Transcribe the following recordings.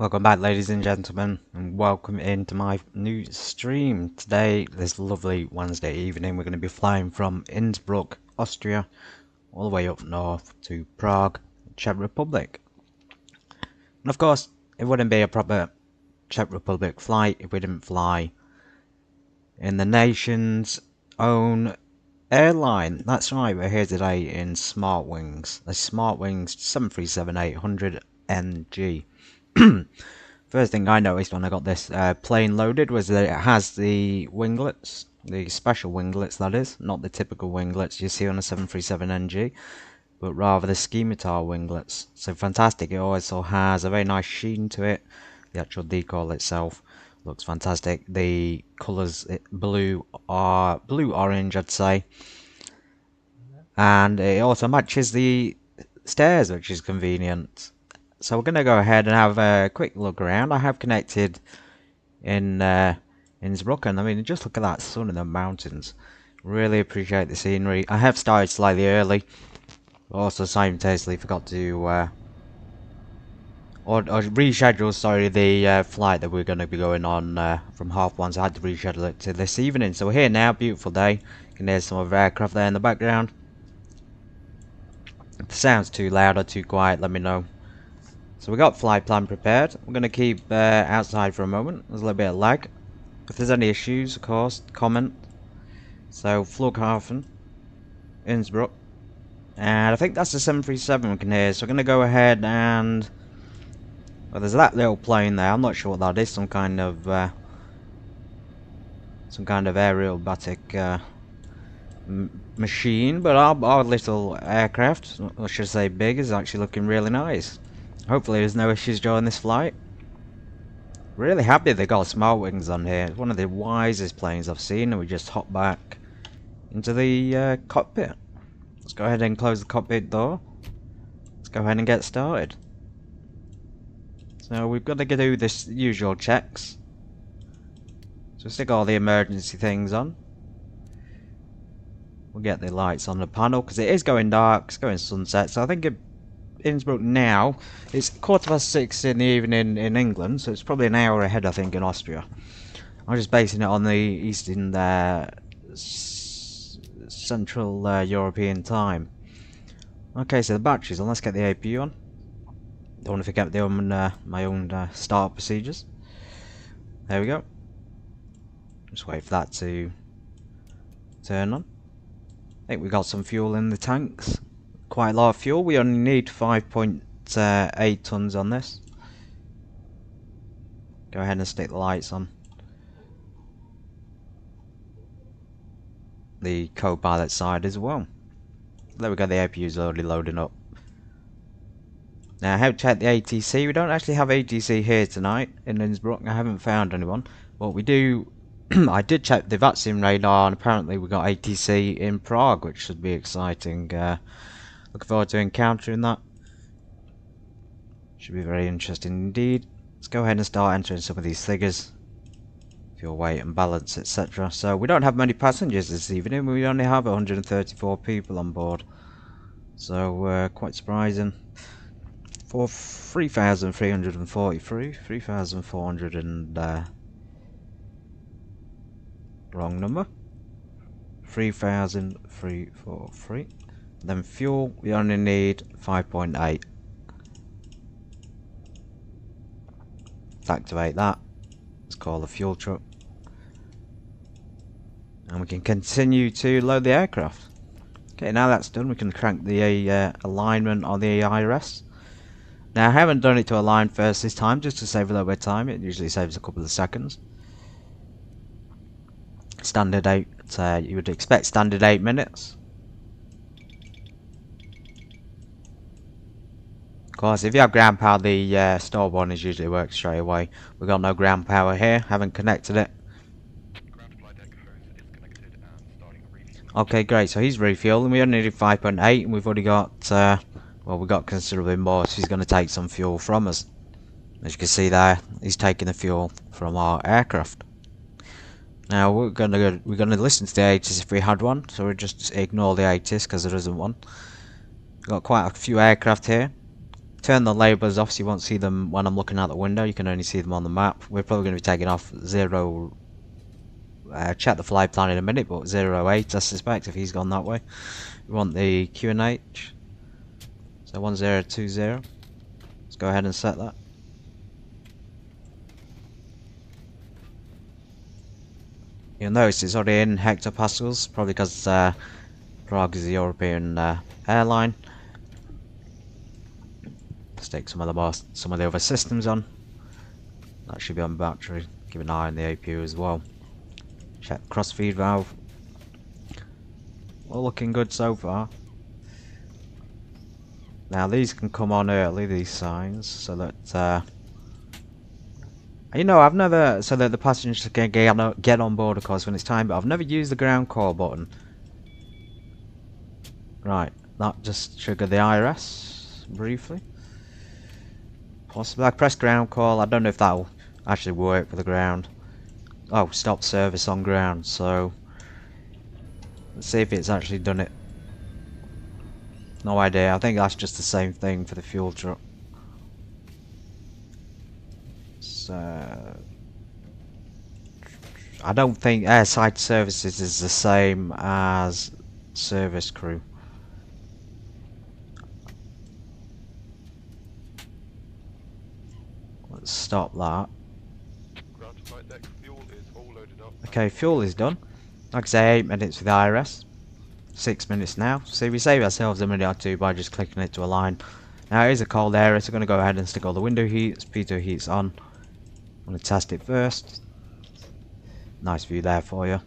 Welcome back, ladies and gentlemen, and welcome into my new stream. Today, this lovely Wednesday evening, we're going to be flying from Innsbruck, Austria, all the way up north to Prague, Czech Republic. And of course, it wouldn't be a proper Czech Republic flight if we didn't fly in the nation's own airline. That's right, we're here today in Smartwings, the Smartwings 737-800NG. First thing I noticed when I got this plane loaded was that it has the winglets, the special winglets that is, not the typical winglets you see on a 737NG, but rather the scimitar winglets. So fantastic. It also has a very nice sheen to it. The actual decal itself looks fantastic. The colours, blue orange I'd say, and it also matches the stairs, which is convenient. So we're going to go ahead and have a quick look around. I have connected in Innsbruck, and I mean, just look at that sun and the mountains. Really appreciate the scenery. I have started slightly early. Also simultaneously forgot to or reschedule, sorry, the flight that we're going to be going on from 1:30, so I had to reschedule it to this evening. So we're here now, beautiful day. You can hear some of the aircraft there in the background. If the sound's too loud or too quiet, let me know. So we got flight plan prepared. We're going to keep outside for a moment. There's a little bit of lag. If there's any issues, of course, comment. So Flughafen, Innsbruck, and I think that's the 737 we can hear. So we're going to go ahead and, well, there's that little plane there. I'm not sure what that is. Some kind of aerial batic machine. But our little aircraft, or should I say big, is actually looking really nice. Hopefully there's no issues during this flight. Really happy they got Smartwings on here. It's one of the wisest planes I've seen, and we just hop back into the cockpit. Let's go ahead and close the cockpit door. Let's go ahead and get started. So we've got to do this usual checks. So stick all the emergency things on. We'll get the lights on the panel because it is going dark. It's going sunset, so I think Innsbruck now, it's 6:15 in the evening in England, so it's probably an hour ahead I think in Austria. I'm just basing it on the Eastern Central European time. Okay, so the batteries on, let's get the APU on. Don't want to forget my own start procedures. There we go. Just wait for that to turn on. I think we got some fuel in the tanks. Quite a lot of fuel. We only need 5.8 tons on this. Go ahead and stick the lights on. The co-pilot side as well. There we go, the APU's already loading up. Now I have checked the ATC. We don't actually have ATC here tonight in Innsbruck. I haven't found anyone. But we do. I did check the vaccine radar, and apparently we got ATC in Prague, which should be exciting. Looking forward to encountering that. Should be very interesting indeed. Let's go ahead and start entering some of these figures. Fuel weight and balance, etc. So we don't have many passengers this evening. We only have 134 people on board. So quite surprising. For 3,343, 3,400 and wrong number. 3,343. Then fuel, we only need 5.8. Let's activate that. Let's call the fuel truck. And we can continue to load the aircraft. Okay, now that's done, we can crank the alignment on the IRS. Now I haven't done it to align first this time, just to save a little bit of time. It usually saves a couple of seconds. Standard 8, you would expect standard 8 minutes. Of course, if you have ground power, the store warnings usually work straight away. We've got no ground power here, haven't connected it. Okay, great, so he's refueling. We only need 5.8 and we've already got, well, we've got considerably more, so he's going to take some fuel from us. As you can see there, he's taking the fuel from our aircraft. Now we're gonna listen to the ATIS if we had one, so we'll just ignore the ATIS because there isn't one. We've got quite a few aircraft here. Turn the labels off so you won't see them when I'm looking out the window. You can only see them on the map. We're probably going to be taking off 0. Check the flight plan in a minute, but 08 I suspect if he's gone that way. We want the QNH. So 1020. Let's go ahead and set that. You'll notice it's already in hectopascals, probably because Prague is a European airline. Let's take some of the other systems on. That should be on battery. Keep an eye on the APU as well. Check the crossfeed valve. All looking good so far. Now these can come on early, these signs, so that you know, I've never, so that the passengers can get on board of course when it's time, but I've never used the ground call button. Right, that just triggered the IRS briefly. Possibly I pressed ground call. I don't know if that'll actually work for the ground. Oh, stop service on ground, so let's see if it's actually done it. No idea. I think that's just the same thing for the fuel truck. So I don't think airside services is the same as service crew. Let's stop that. Okay, fuel is done. Like I say, 8 minutes with IRS. 6 minutes now. See, we save ourselves a minute or two by just clicking it to align. Now it is a cold area, so I'm going to go ahead and stick all the window heats, pitot heats on. I'm going to test it first. Nice view there for you.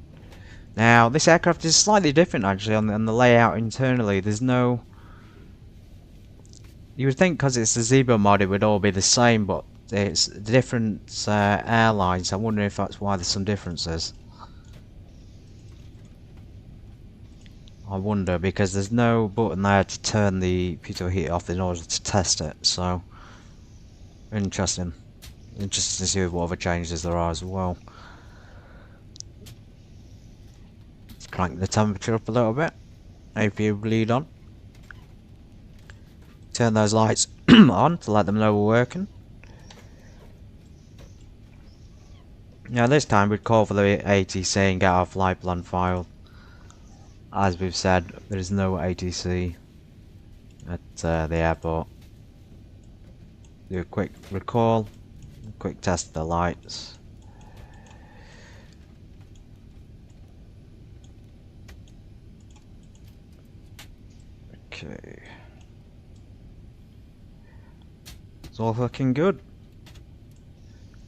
Now this aircraft is slightly different actually on the layout internally. There's no... You would think because it's a Zibo mod it would all be the same, but it's different airlines. I wonder if that's why there's some differences. I wonder, because there's no button there to turn the pitot heat off in order to test it, so interesting. Interesting to see what other changes there are as well. Let's crank the temperature up a little bit. APU bleed on. Turn those lights on to let them know we're working. Now this time we'd call for the ATC and get our flight plan file. As we've said, there is no ATC at the airport. Do a quick recall, a quick test of the lights. Okay. It's all looking good.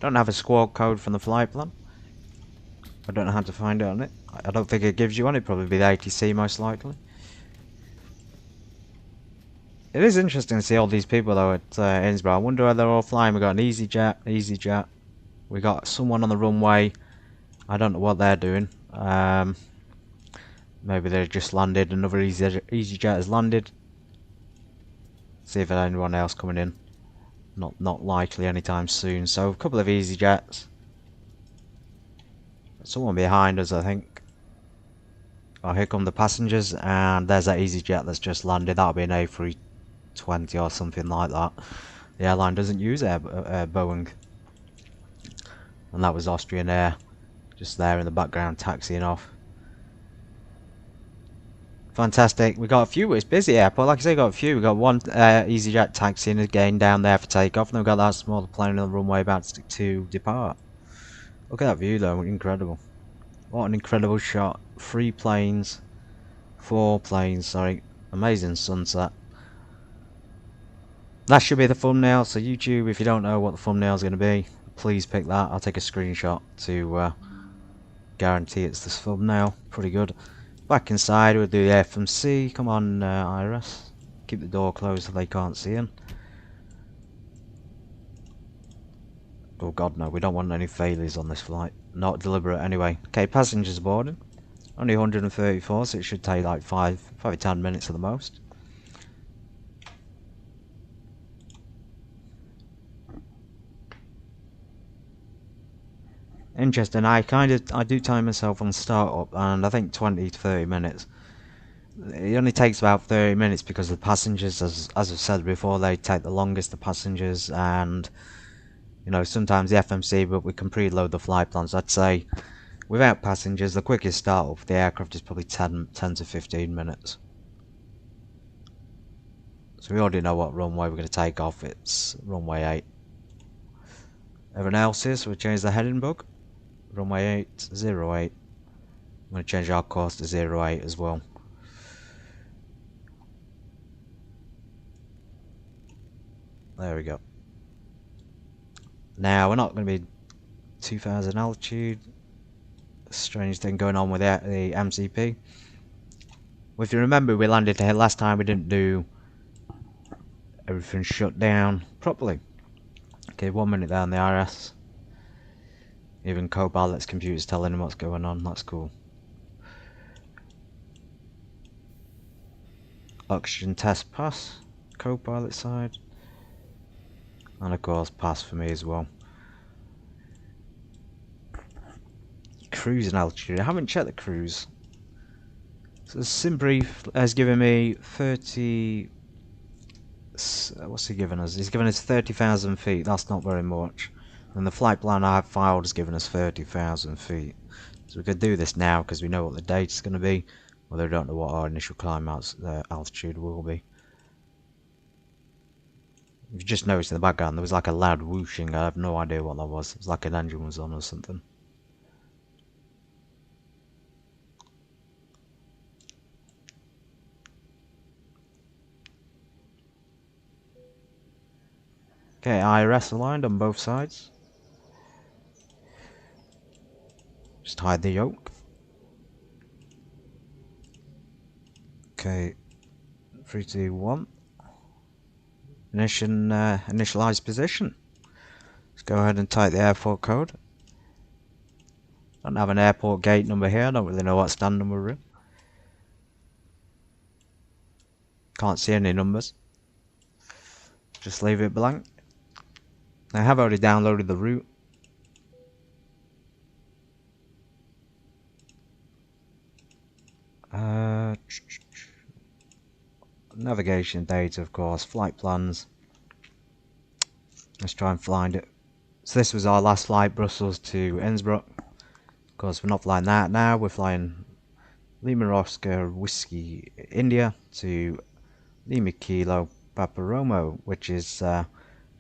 Don't have a squawk code from the flight plan. I don't know how to find it on it. I don't think it gives you one. It'd probably be the ATC most likely. It is interesting to see all these people though at Innsbruck. I wonder where they're all flying. We got an EasyJet. We got someone on the runway. I don't know what they're doing. Maybe they've just landed. Another EasyJet has landed. See if there's anyone else coming in. Not likely anytime soon. So a couple of EasyJets. Someone behind us, I think. Oh, here come the passengers, and there's that EasyJet that's just landed. That'll be an A320 or something like that. The airline doesn't use Boeing. And that was Austrian Air, just there in the background taxiing off. Fantastic. We got a few. It's busy airport. Like I say, got a few. We got one EasyJet taxiing again down there for takeoff, and then we got that smaller plane on the runway about to depart. Look at that view though, incredible. What an incredible shot. 4 planes, sorry. Amazing sunset. That should be the thumbnail, so YouTube, if you don't know what the thumbnail is going to be, please pick that. I'll take a screenshot to guarantee it's this thumbnail. Pretty good. Back inside, we'll do the FMC. Come on, Iris. Keep the door closed so they can't see him. Oh god no, we don't want any failures on this flight. Not deliberate anyway. Okay, passengers boarding. Only 134, so it should take like 5 to 10 minutes at the most. Interesting, I do time myself on startup, and I think 20 to 30 minutes. It only takes about 30 minutes because the passengers, as I've said before, they take the longest, the passengers, and you know, sometimes the FMC, but we can preload the flight plans. I'd say without passengers, the quickest start up for the aircraft is probably 10 to 15 minutes. So we already know what runway we're going to take off. It's runway 8. Everyone else is, we change the heading bug. Runway 808. I'm going to change our course to 08 as well. There we go. Now we're not going to be 2000 altitude. Strange thing going on with the MCP. Well, if you remember, we landed here last time. We didn't do everything shut down properly. Okay, 1 minute there on the RS. Even co-pilot's computer's telling him what's going on. That's cool. Oxygen test pass. Co-pilot side. And of course pass for me as well. Cruising altitude. I haven't checked the cruise. So SimBrief has given me 30... What's he given us? He's given us 30,000 feet. That's not very much. And the flight plan I have filed has given us 30,000 feet. So we could do this now because we know what the date is going to be. Although we don't know what our initial climb altitude will be. If you just noticed in the background there was like a loud whooshing. I have no idea what that was. It was like an engine was on or something. Okay, IRS aligned on both sides. Just hide the yoke. Okay, 3, 2, 1. Initialize position. Let's go ahead and type the airport code. Don't have an airport gate number here. I don't really know what stand number we're in. Can't see any numbers. Just leave it blank. I have already downloaded the route. Navigation data, of course, flight plans. Let's try and find it. So this was our last flight, Brussels to Innsbruck. Of course, we're not flying that now. We're flying Lima Oscar Whiskey India to Lima Kilo Papa Romo, which is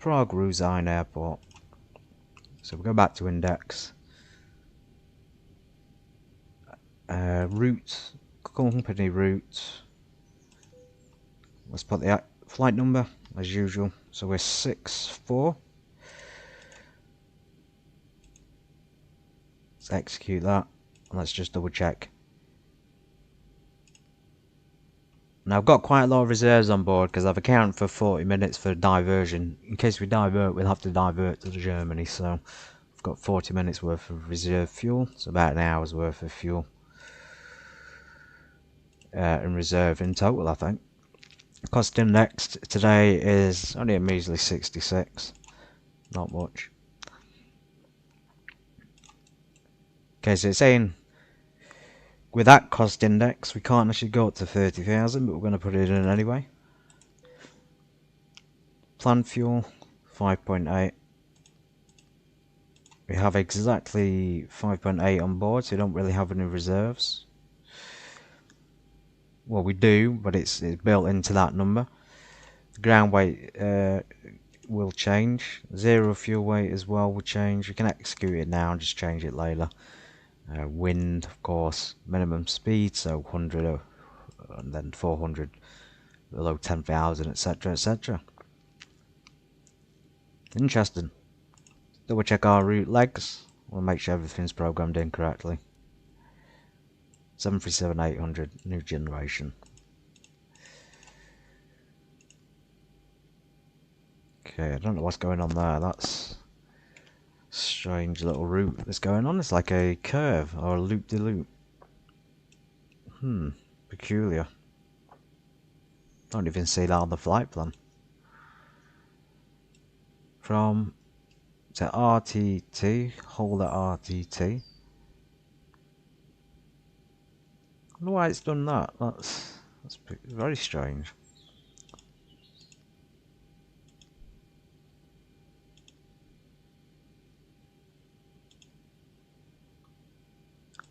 Prague Ruzine Airport. So we'll go back to index. Route, company route. Let's put the flight number as usual. So we're 64. Let's execute that. And let's just double check. Now I've got quite a lot of reserves on board because I've accounted for 40 minutes for diversion. In case we divert, we'll have to divert to Germany. So I've got 40 minutes worth of reserve fuel. So about an hour's worth of fuel. In reserve in total, I think. Cost index today is only a measly 66. Not much. Okay, so it's saying with that cost index we can't actually go up to 30,000, but we're going to put it in anyway. Planned fuel 5.8. We have exactly 5.8 on board, so we don't really have any reserves. Well, we do, but it's built into that number. The ground weight will change. Zero fuel weight as well will change. You can execute it now and just change it later. Wind, of course, minimum speed, so 100 and then 400 below 10,000, etc, etc. Interesting. Double check our route legs. We'll make sure everything's programmed in correctly. 737-800, new generation. Okay, I don't know what's going on there. That's a strange little route that's going on. It's like a curve or a loop-de-loop. Peculiar. Don't even see that on the flight plan. From to RTT, hold at RTT. I don't know why it's done that. That's That's very strange.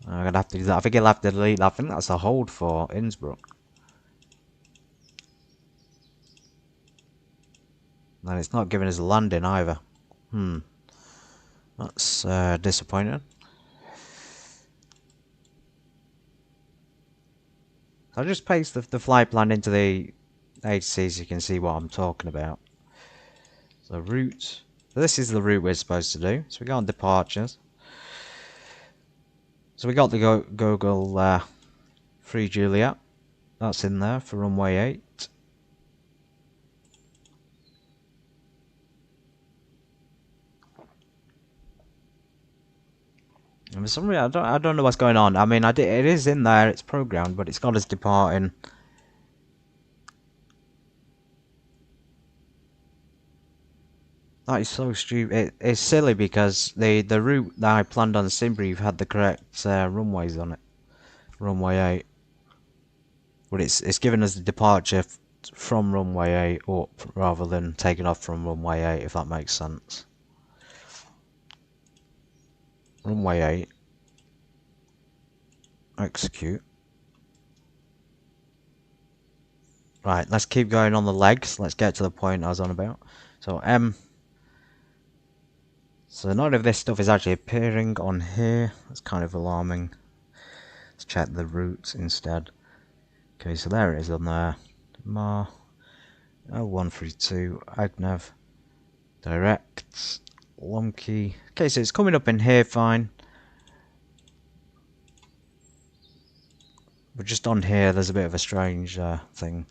I'm gonna have to do that. I think you'll have to delete that. I think that's a hold for Innsbruck. And it's not giving us a landing either. That's disappointing. I'll just paste the flight plan into the HC so you can see what I'm talking about. So route. So this is the route we're supposed to do. So we go on departures. So we got the Google 3 Juliet. That's in there for runway 8. And for some reason, I don't know what's going on. I mean, it is in there, it's programmed, but it's got us departing. That is so stupid. It's silly because the route that I planned on Simbrief had the correct runways on it. Runway 8. But it's giving us the departure from runway 8 up rather than taking off from runway 8, if that makes sense. Runway 8. Execute. Right, let's keep going on the legs. Let's get to the point I was on about. So so none of this stuff is actually appearing on here. That's kind of alarming. Let's check the routes instead. Okay, so there it is on there. Mar 0132 Agnev direct Lomkey. Okay, so it's coming up in here fine. But just on here there's a bit of a strange thing.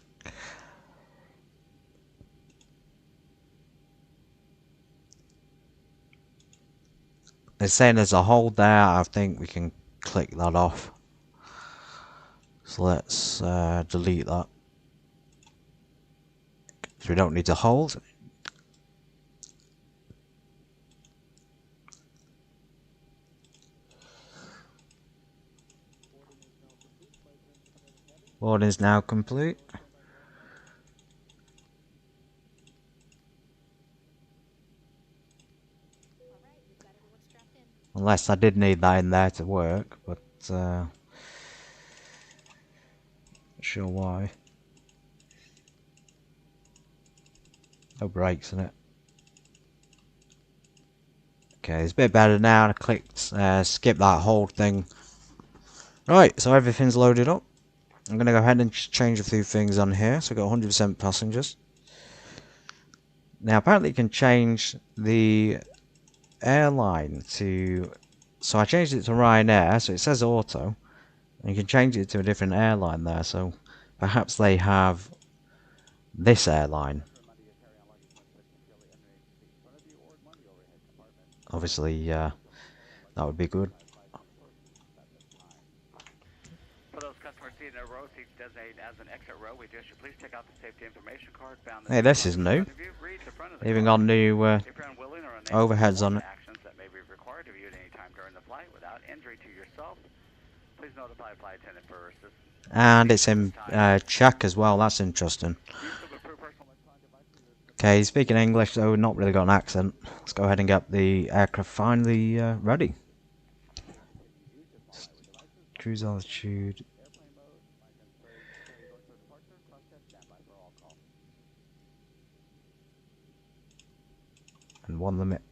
It's saying there's a hold there. I think we can click that off. So let's delete that. So we don't need to hold. Boarding is now complete. Unless I did need that in there to work, but not sure why. No brakes in it. Okay, it's a bit better now. I clicked skip that whole thing. Right, so everything's loaded up. I'm going to go ahead and change a few things on here. So we've got 100% passengers. Now apparently you can change the airline to... So I changed it to Ryanair, so it says auto. And you can change it to a different airline there, so perhaps they have this airline. Obviously, that would be good. For those customers seated in a row, seats designated as an exit row, we just please take out the safety information card found. Hey, this is new. Even got new overheads on it. Actions that may be required of you at any time during the flight without injury to yourself. Please notify flight attendant for assistance. And it's in Czech as well. That's interesting. Okay, speaking English, so not really got an accent. Let's go ahead and get the aircraft finally ready. Cruise altitude. And one limit.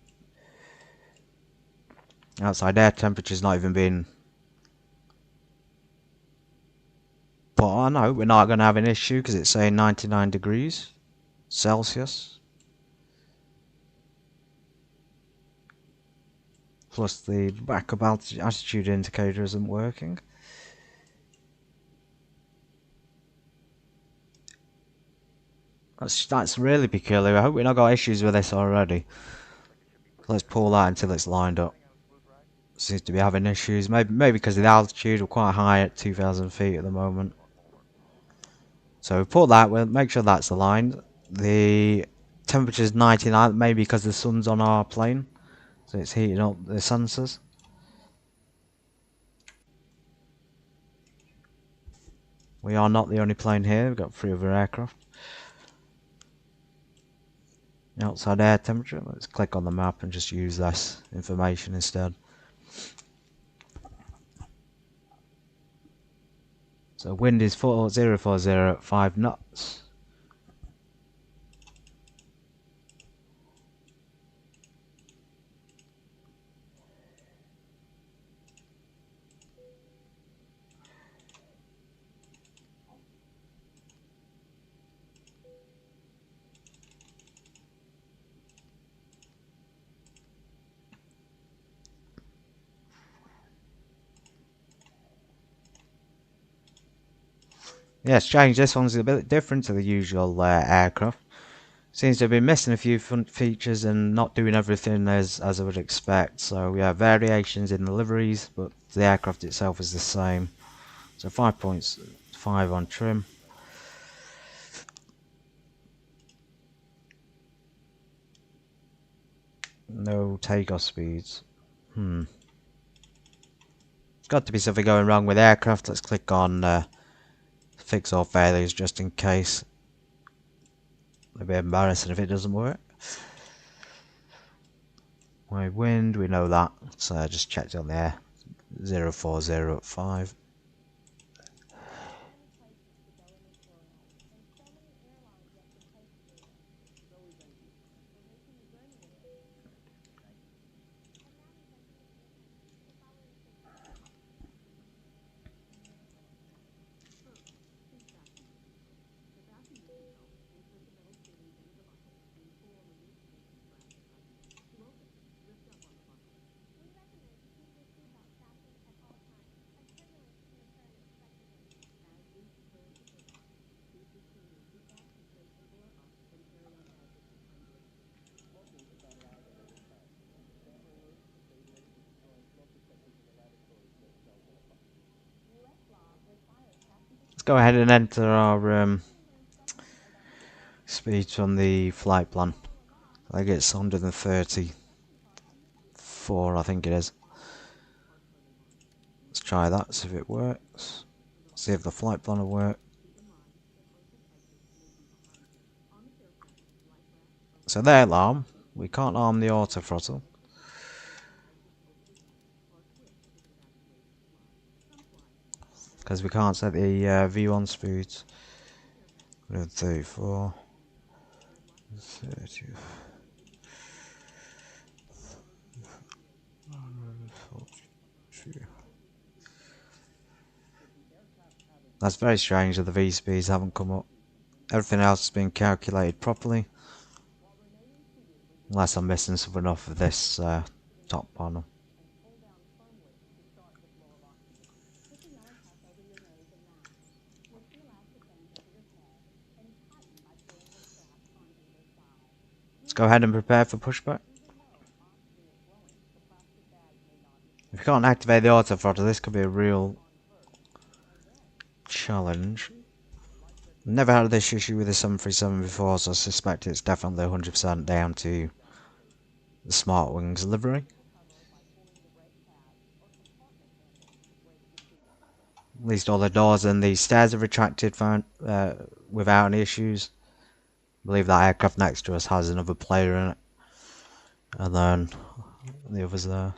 Outside air temperature's not even been put on. I hope we're not going to have an issue because it's saying 99 degrees Celsius. Plus the backup altitude indicator isn't working. That's really peculiar. I hope we've not got issues with this already. Let's pull that until it's lined up. Seems to be having issues. Maybe because of the altitude. We're quite high at 2,000 feet at the moment. So we pull that. We'll make sure that's aligned. The temperature is 99. Maybe because the sun's on our plane. So it's heating up the sensors. We are not the only plane here, we've got 3 other aircraft. Outside air temperature, let's click on the map and just use this information instead. So wind is 4040 at 5 knots. Yeah, strange, this one's a bit different to the usual aircraft. Seems to have been missing a few front features and not doing everything as I would expect. So we have variations in the liveries, but the aircraft itself is the same. So 5.5 on trim. No takeoff speeds. It's got to be something going wrong with aircraft. Let's click on fix all failures just in case. It'll be embarrassing if it doesn't work. My wind, we know that. So I just checked on there. 040 at 5. Let's go ahead and enter our speeds from the flight plan. I think it's 134, I think it is. Let's try that, see if it works. See if the flight plan will work. So their alarm, we can't arm the auto throttle. Because we can't set the V1 speeds. 134, 30. That's very strange that the V speeds haven't come up. Everything else has been calculated properly. Unless I'm missing something off of this top panel. Let's go ahead and prepare for pushback. If you can't activate the auto throttle, this could be a real challenge. Never had this issue with the 737 before, so I suspect it's definitely 100% down to the Smartwings livery. At least all the doors and the stairs are retracted without any issues. I believe that aircraft next to us has another player in it. And then the others there.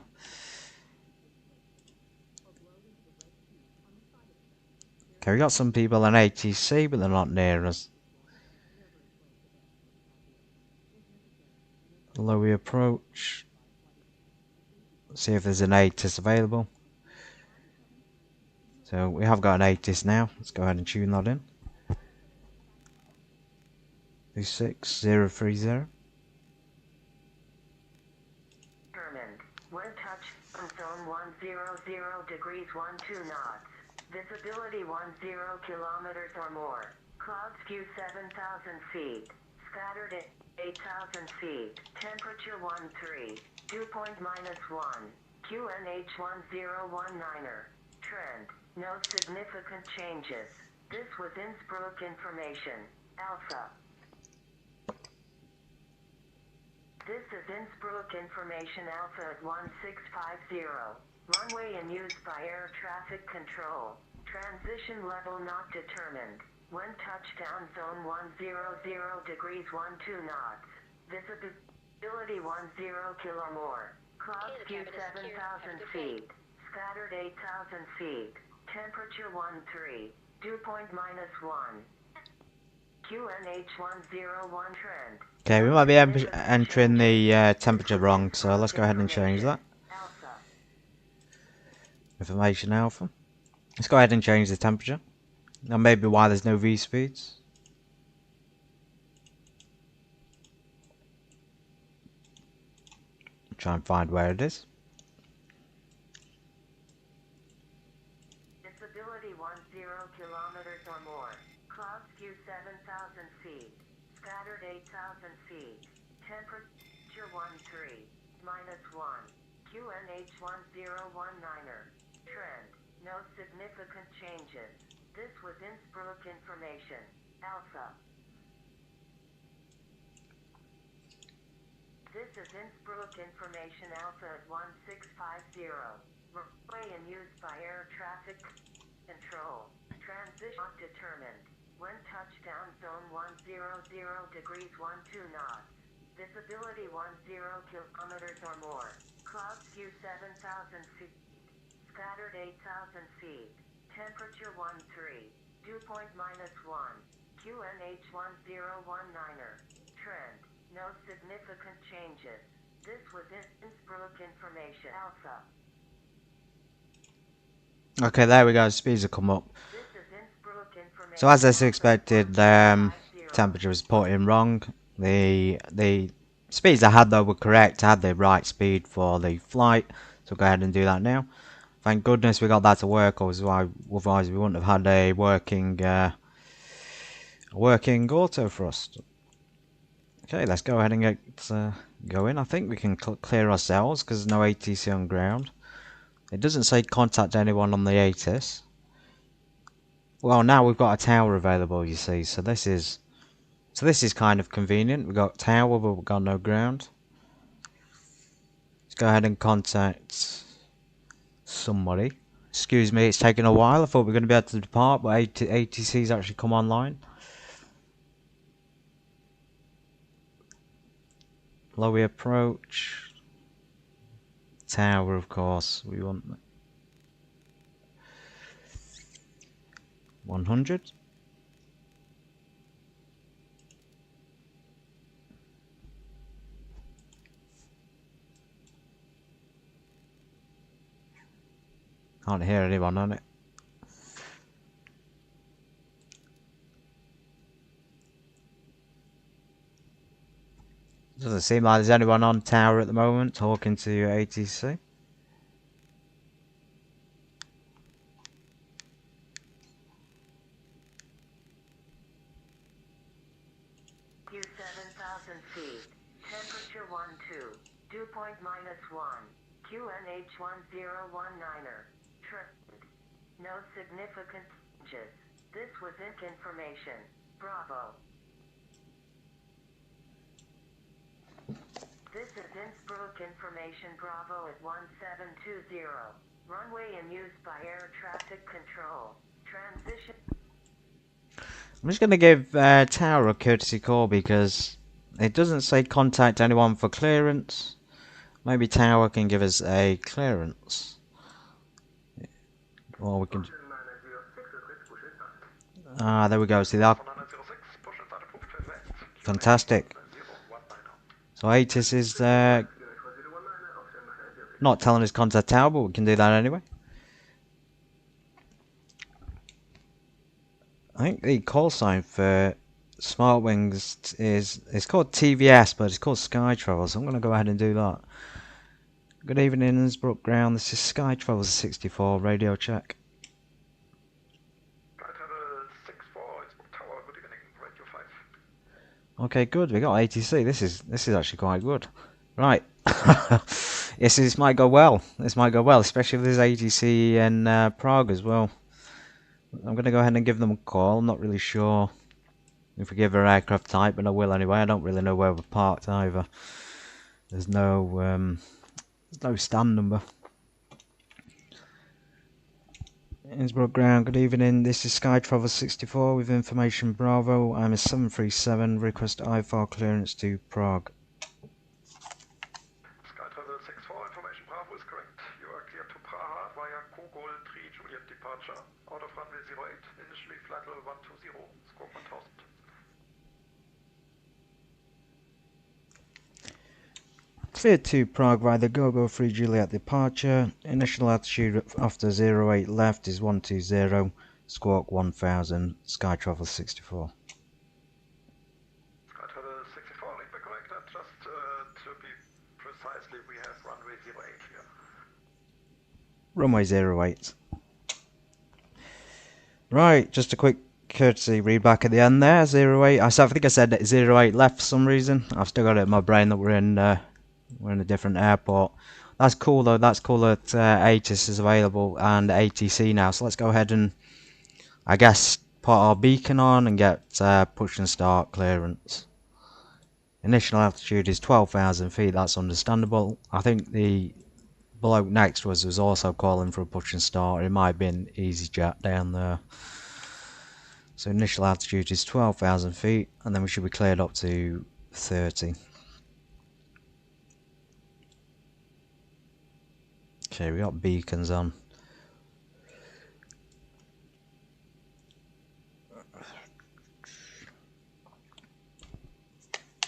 Okay, we got some people in ATC, but they're not near us. LOWI approach. Let's see if there's an ATIS available. So we have got an ATIS now. Let's go ahead and tune that in. 26030. Determined. Wind touch on zone 100 degrees 12 knots. Visibility 10 kilometers or more. Clouds skew 7,000 feet. Scattered at 8,000 feet. Temperature 13. Dew point -1. QNH 1019er. Trend. No significant changes. This was Innsbruck information. Alpha. This is Innsbruck information Alpha at 1650. Runway in use by air traffic control. Transition level not determined. When touchdown zone 100 degrees 12 knots. Visibility 10 km. Clouds view 7,000 feet. Scattered 8,000 feet. Temperature 13. Dew point -1. QNH 101 trend. Okay, we might be entering the temperature wrong, so let's go ahead and change that. Alpha. Information alpha. Let's go ahead and change the temperature. Now maybe why there's no V speeds. Try and find where it is. Visibility 10 kilometers or more. Clouds view 7,000 feet. Scattered 8,000 feet. Temperature 13. -1. QNH 1019er. Trend. No significant changes. This was Innsbruck information. Alpha. This is Innsbruck information Alpha at 1650. Runway and used by air traffic control. Transition not determined. When touchdown zone 100 degrees 12 knots. Visibility 10 kilometers or more. Clouds view 7,000 feet. Scattered 8,000 feet. Temperature 13. Dew point -1. QNH 1019er. Trend. No significant changes. This was Innsbruck information Alpha. Okay, there we go. Speeds have come up. This is Innsbruck information. So as I expected, temperature was put in wrong. The speeds I had though were correct. I had the right speed for the flight. So go ahead and do that now. Thank goodness we got that to work, otherwise we wouldn't have had a working auto thrust. Okay, let's go ahead and get going. I think we can clear ourselves because there's no ATC on ground. It doesn't say contact anyone on the ATIS. Well, now we've got a tower available, you see. So this is kind of convenient. We've got tower, but we've got no ground. Let's go ahead and contact somebody. Excuse me, it's taken a while. I thought we were going to be able to depart, but ATC's actually come online. LOWI approach. Tower, of course. We want 100. Can't hear anyone on it. Doesn't seem like there's anyone on tower at the moment talking to ATC. View 7,000 feet. Temperature 12. Dew point -1. QNH 1019er. Trend. No significant changes. This was INC information. Bravo. This is Innsbruck information Bravo at 1720. Runway and used by air traffic control. Transition. I'm just going to give Tower a courtesy call because it doesn't say contact anyone for clearance. Maybe Tower can give us a clearance. Or we can... Ah, there we go. See that? Fantastic. So ATIS is not telling us contact Tower, but we can do that anyway. I think the call sign for Smartwings it's called TVS, but it's called Sky Travel, so I'm going to go ahead and do that. Good evening, Innsbruck ground. This is Sky Travel 64 radio check. Okay, good. We got ATC. This is actually quite good. Right. Yes, this might go well. This might go well, especially if there's ATC in Prague as well. I'm going to go ahead and give them a call. I'm not really sure if we give her aircraft type, but I will anyway. I don't really know where we're parked either. There's no stand number. Innsbruck ground, good evening. This is Sky Travel 64 with information Bravo. I'm a 737. Request I-4 clearance to Prague. Sky Travel 64, information Bravo is correct. You are cleared to Praha via Kogol 3 Juliet departure. Out of runway 08, initially flight level 120, squawk 1000. Cleared to Prague via the Gogo 3 Juliet departure. Initial altitude after 08 left is 120, squawk 1000, Sky Travel 64. Sky Travel 64, read back correct. Just to be precisely, we have runway 08 here. Runway 08. Right, just a quick courtesy read back at the end there. 08. I think I said 08 left for some reason. I've still got it in my brain that we're in a different airport. That's cool though. That's cool that ATIS is available and ATC now. So let's go ahead and, I guess, put our beacon on and get push and start clearance. Initial altitude is 12,000 feet. That's understandable. I think the bloke next to us was also calling for a push and start. It might have been EasyJet down there. So initial altitude is 12,000 feet, and then we should be cleared up to 30. Okay, we got beacons on.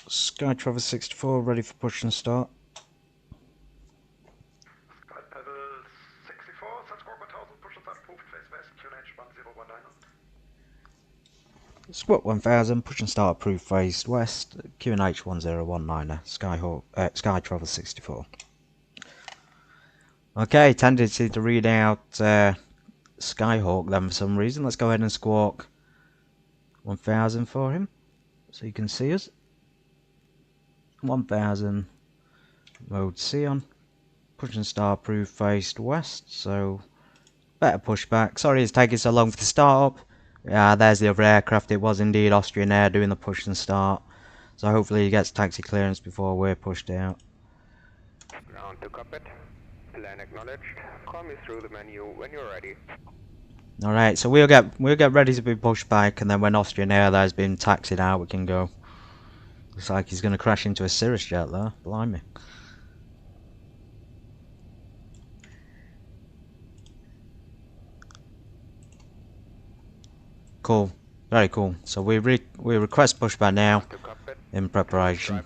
Sky Travel 64 ready for push and start. Sky Travel 64, set squawk 1000, push and start approved, face west, QNH 1019. Squawk 1000, push and start approved, face west, QNH 1019, Sky Travel 64. Okay, tendency to read out Skyhawk then for some reason. Let's go ahead and squawk 1000 for him so you can see us. 1000, mode C on, push and start approved, faced west, so better push back. Sorry it's taking so long for the start up. Yeah, there's the other aircraft. It was indeed Austrian Air doing the push and start, so hopefully he gets taxi clearance before we're pushed out. Ground to cockpit. Plan acknowledged. Call me through the menu when you're ready. Alright, so we'll get ready to be pushed back, and then when Austrian Air has been taxied out, we can go. Looks like he's going to crash into a Cirrus jet there. Blimey. Cool. Very cool. So we request pushback now in preparation.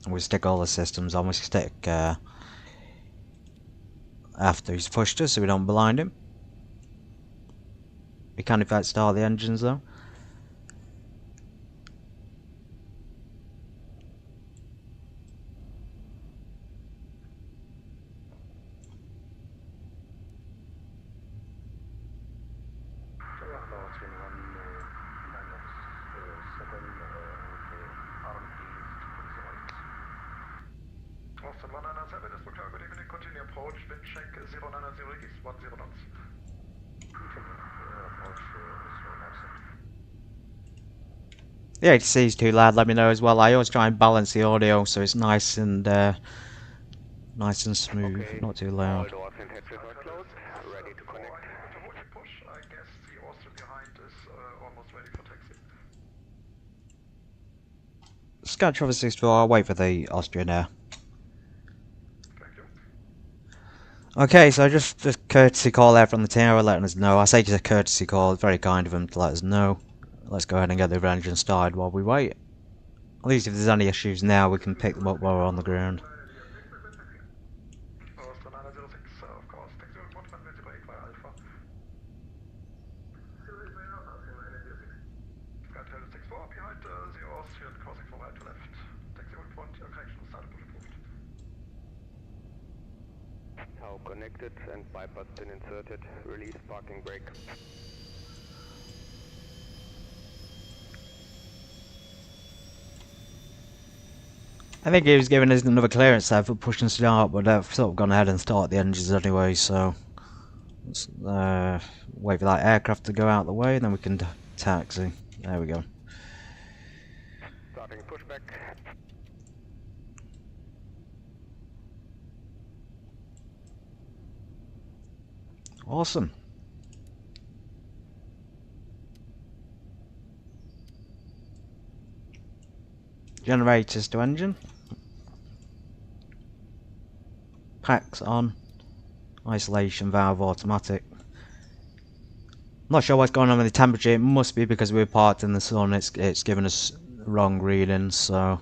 We stick all the systems on. We stick after he's pushed us so we don't blind him. We can in fact start the engines though. Austin 197 is Vaclav, good evening, continue approach, wind check 090 is 10 knots. The ATC is too loud, let me know as well. I always try and balance the audio so it's nice and smooth, Okay. not too loud. All doors and hatches are closed. Ready to connect. To hold your push, I guess the Austrian behind is almost ready for taxi. Sky Travel 64, I'll wait for the Austrian Air. Thank you. Okay, so just a courtesy call there from the tower letting us know. I say just a courtesy call, it's very kind of them to let us know. Let's go ahead and get the engine started while we wait. At least if there's any issues now, we can pick them up while we're on the ground. Austin 906, of course, taxi report runway 08 via Alpha. Sky Travel 64 behind the Austrian crossing from right to left. Taxi report, connection started, push approved. How connected and bypass pin inserted. Release parking brake. I think he was giving us another clearance there for push and start, but I've sort of gone ahead and started the engines anyway, so let's wait for that aircraft to go out of the way and then we can taxi. There we go. Starting pushback. Awesome. Generators to engine. Packs on. Isolation valve automatic. Not sure what's going on with the temperature. It must be because we're parked in the sun. It's giving us wrong readings. So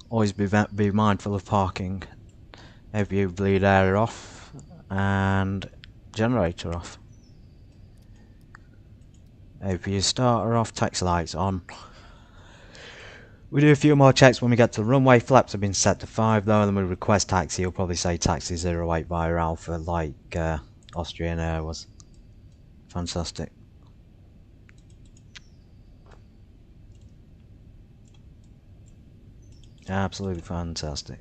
always be mindful of parking. AVU bleed air off and generator off. AVU starter off. Taxi lights on. We do a few more checks when we get to the runway. Flaps have been set to 5 though. Then we request taxi. You'll probably say taxi 08 via Alpha, like Austrian Air was. Fantastic. Absolutely fantastic.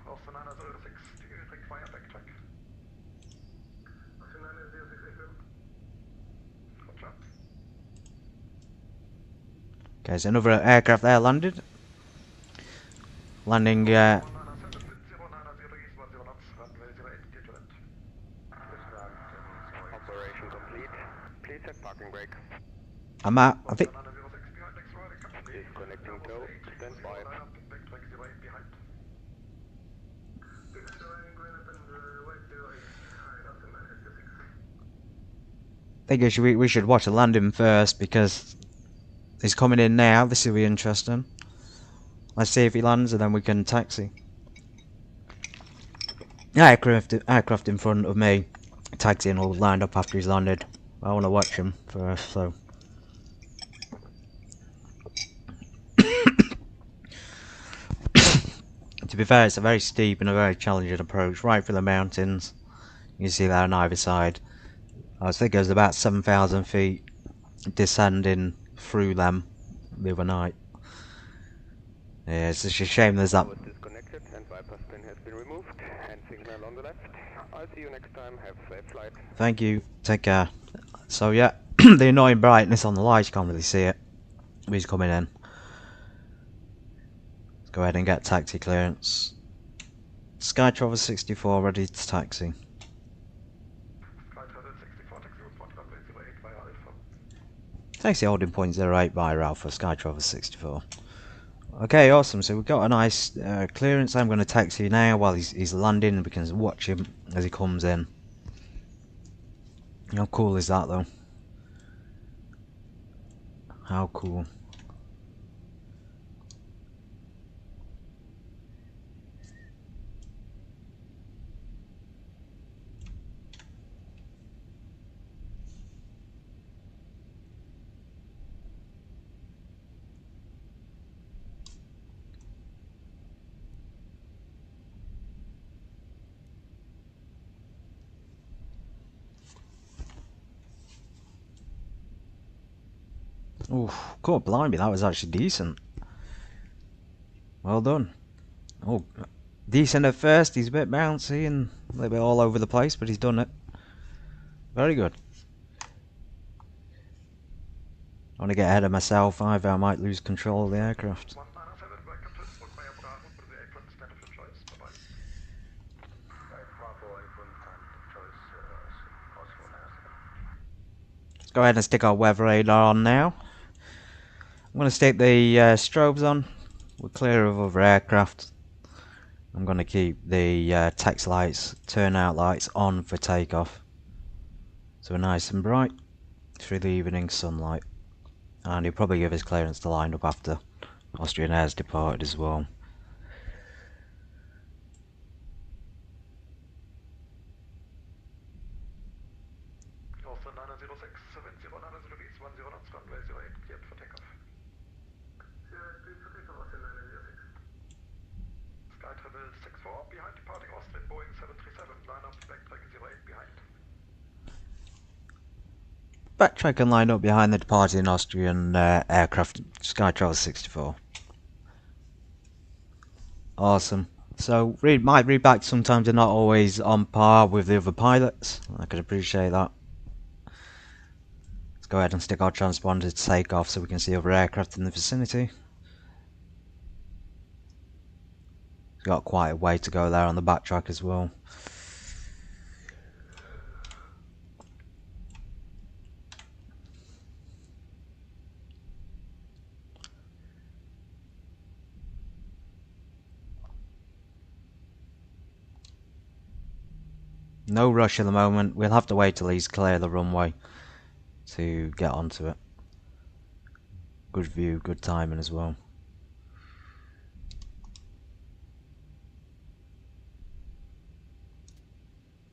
Austin 906, do you require backtrack? Austin 906, Roger. Okay, so another aircraft there landed. Landing. Operation complete. Please set parking brake. I'm at. I think. Disconnecting tow. Stand by. I think we should watch the landing first because he's coming in now. This will be interesting. Let's see if he lands and then we can taxi. Aircraft in front of me. Taxiing will lined up after he's landed. I want to watch him first, so. To be fair, it's a very steep and a very challenging approach, right through the mountains. You can see that on either side. I was thinking it was about 7,000 feet descending through them the other night. Yeah, it's just a shame there's that. Disconnected and bypass pin has been removed. Hand signal on the left. I'll see you next time. Have a safe flight. Thank you. Take care. So yeah, the annoying brightness on the lights, you can't really see it. He's coming in. Let's go ahead and get taxi clearance. Sky Travel 64 ready to taxi. Taxi holding point 08 via Alpha, Sky Travel 64. Okay, awesome. So we've got a nice clearance. I'm going to taxi now while he's landing, and we can watch him as he comes in. How cool is that, though? How cool. Oof, God blimey, that was actually decent. Well done. Oh, decent at first. He's a bit bouncy and a little bit all over the place, but he's done it. Very good. I want to get ahead of myself either. I might lose control of the aircraft. Let's go ahead and stick our weather radar on now. I'm going to stick the strobes on. We're clear of other aircraft. I'm going to keep the taxi lights, turnout lights on for takeoff. So we're nice and bright through the evening sunlight. And he'll probably give us clearance to line up after Austrian Air's departed as well. Behind departing Austrian Boeing 737, line up, backtrack 08 behind. Backtrack and line up behind the departing Austrian aircraft, Sky Travel 64. Awesome. So, might read back sometimes they're not always on par with the other pilots. I can appreciate that. Let's go ahead and stick our transponder to take off so we can see other aircraft in the vicinity. Got quite a way to go there on the backtrack as well. No rush at the moment. We'll have to wait till he's clear the runway to get onto it. Good view, good timing as well.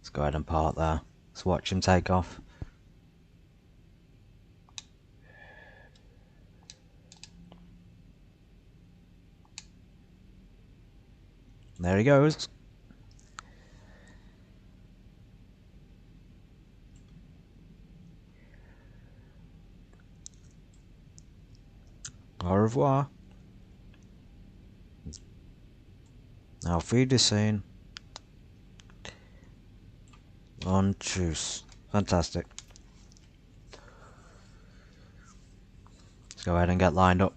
Let's go ahead and park there. Let's watch him take off. There he goes. Au revoir. Auf Wiedersehen. Und tschüss. Fantastic. Let's go ahead and get lined up.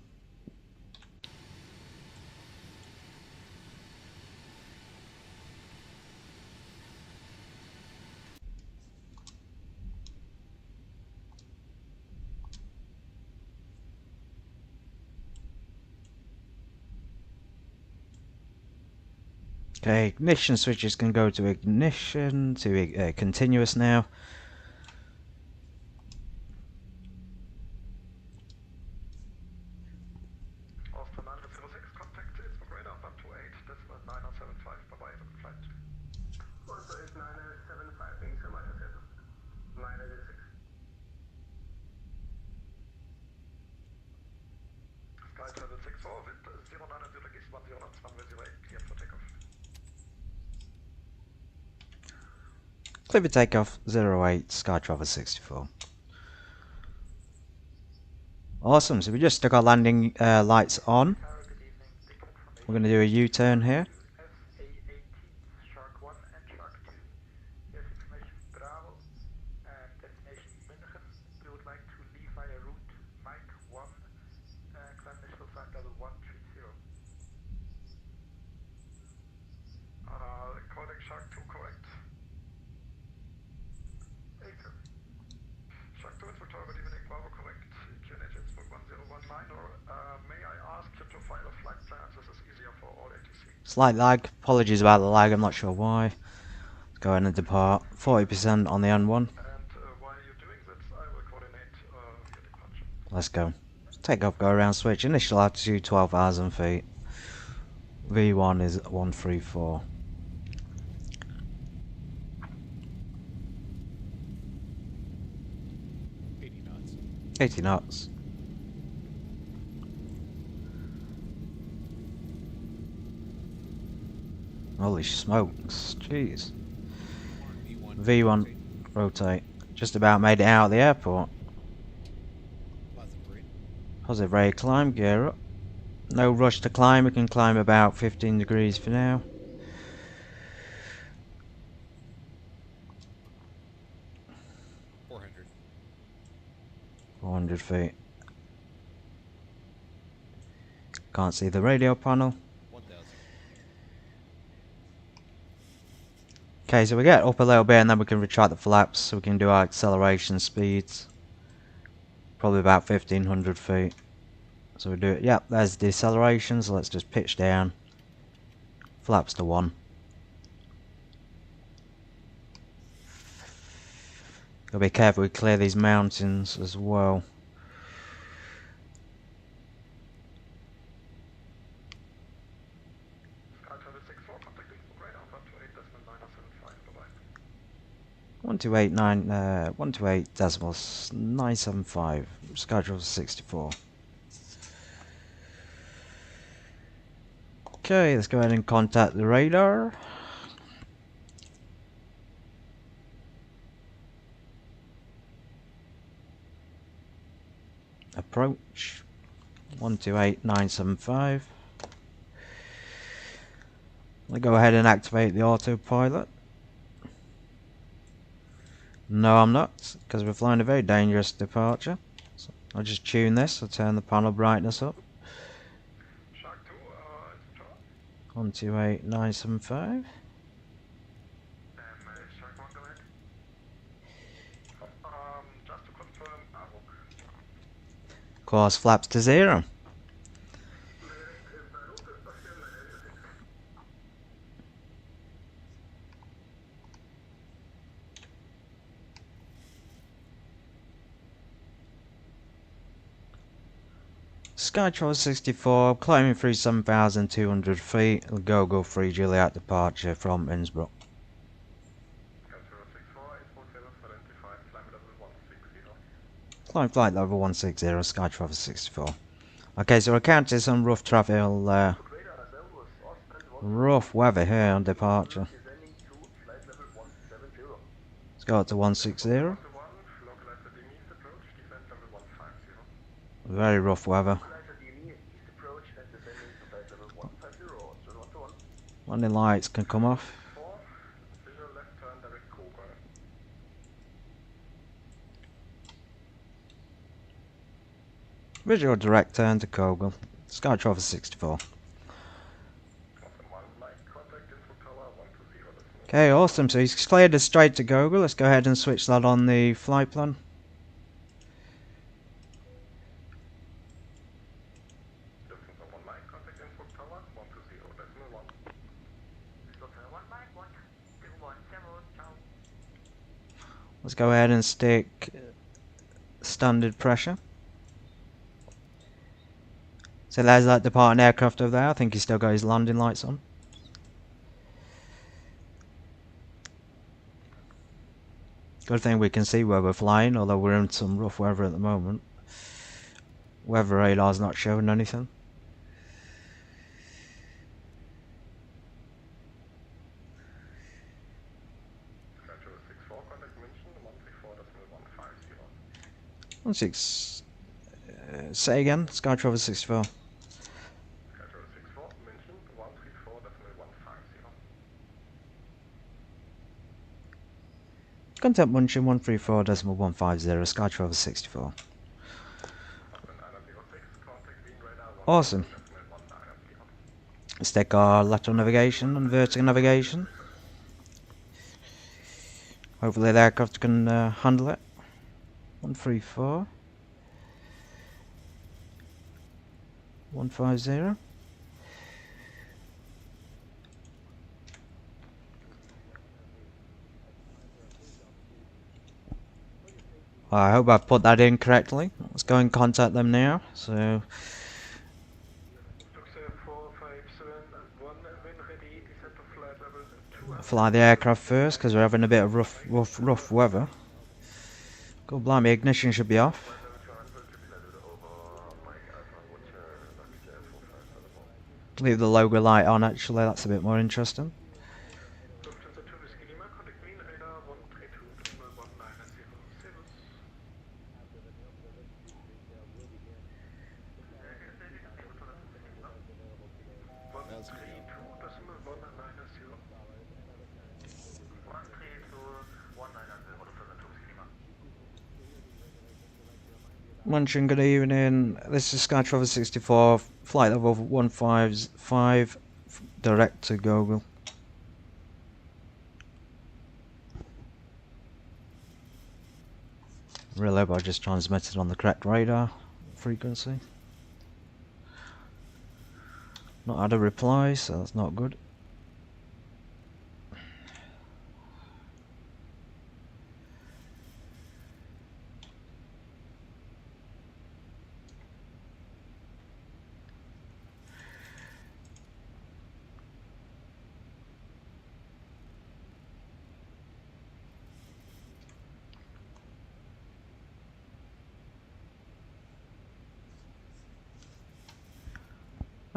Okay, ignition switches can go to ignition, to continuous now. Austria 906, contact Innsbruck radar 128.975, bye-bye, have a good flight. Also is 975, thank you so much, 906. Sky Travel 64, wind 090 east 10 knots, runway 08, cleared for takeoff. Clear for takeoff 08, Sky Travel 64. Awesome, so we just stuck our landing lights on. We're going to do a U-turn here. Shark 1 and Shark 2. Here's information Praha and destination München. We would like to leave via route Mike 1, climb initial flight level 130. Calling Shark 2, correct. Shark 2 Innsbruck Tower, good evening, Bravo, correct. QNH Innsbruck 1019, or may I ask you to file a flight plan? This is easier for all ATC. Slight lag, apologies about the lag, I'm not sure why. Let's go ahead and depart. 40% on the N1. And while you're doing this, I will coordinate your departure. Let's go. Take off, go around switch. Initial altitude 12,000 feet. V1 is 134. 80 knots. Holy smokes, jeez. V1, rotate. Just about made it out of the airport. Positive rate climb, gear up. No rush to climb, we can climb about 15 degrees for now. Four hundred feet. Can't see the radio panel. 1,000. Okay, so we get up a little bit and then we can retract the flaps so we can do our acceleration speeds. Probably about 1,500 feet. So we do it, yep, there's the acceleration, so let's just pitch down. Flaps to 1. Gotta be careful we clear these mountains as well. Sky Travel 64, contact Innsbruck radar 128.975. Sky Travel 64. Okay, let's go ahead and contact the radar. Approach 128.975. I'll go ahead and activate the autopilot. No, I'm not, because we're flying a very dangerous departure. So I'll just tune this, I'll turn the panel brightness up. Shark 2, 128.975. Shark 1, go ahead. Just to confirm, Ahoj. Course flaps to 0. Skytravel 64, climbing through 7,200 feet, go 3 Juliet departure from Innsbruck. Climb flight level 160, Skytravel 64. Okay, so we're counting some rough traffic, rough weather here on departure. Let's go up to 160. Very rough weather. Landing lights can come off. Visual direct turn to Kogel. Skytravel 64. Okay, awesome. So he's cleared us straight to Gogol. Let's go ahead and switch that on the flight plan. Let's go ahead and stick standard pressure. So there's that departing aircraft over there. I think he's still got his landing lights on. Good thing we can see where we're flying, although we're in some rough weather at the moment. Weather radar's not showing anything. Say again, Skytravel 64. Contact Munchen 134.150, Skytravel 64. Awesome. Let's take our lateral navigation and vertical navigation. Hopefully the aircraft can handle it. 134. 150. I hope I've put that in correctly. Let's go and contact them now. So fly the aircraft first because we're having a bit of rough weather. God blimey, ignition should be off. Leave the logo light on actually, that's a bit more interesting. Munchen, good evening. This is Skytravel 64, flight level 155, direct to Gogol. Really hope I just transmitted on the correct radar frequency. Not had a reply, so that's not good.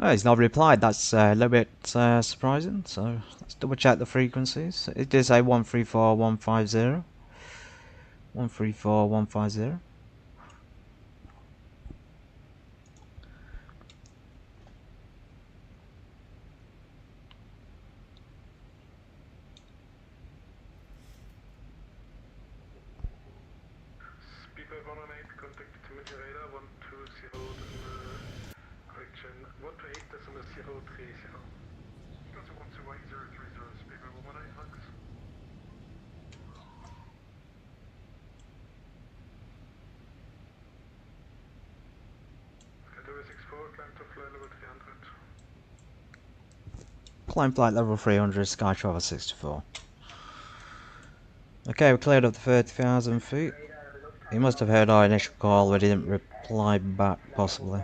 Oh, he's not replied. That's a little bit surprising. So let's double check the frequencies. It did say 134.150. 134.150. Climb flight level 300, Skytravel 64. Okay, we cleared up the 30,000 feet. He must have heard our initial call, but he didn't reply back, possibly.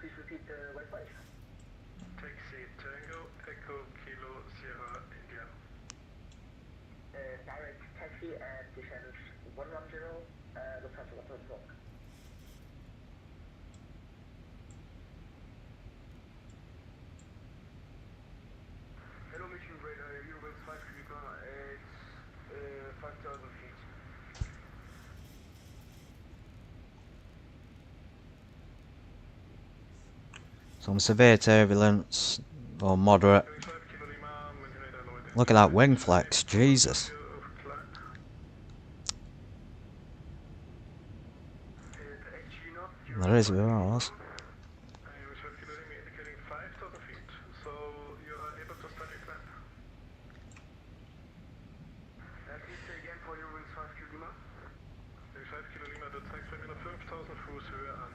please repeat the waypoint? Taxi Tango Echo Kilo Sierra India. Direct taxi at descent 110, Lufthansa 124. Hello, mission radar, Eurowings 5 Cubica, it's 5,000 feet. Some severe turbulence, or moderate. Look at that wing flex, Jesus. There is yours. Indicating 5,000 feet, so you are able to start your climb. Please say again for Eurowings 5 Kilo Lima. 5 Kilo Lima, du zeigst bei mir noch 5.000 Fuß Höhe an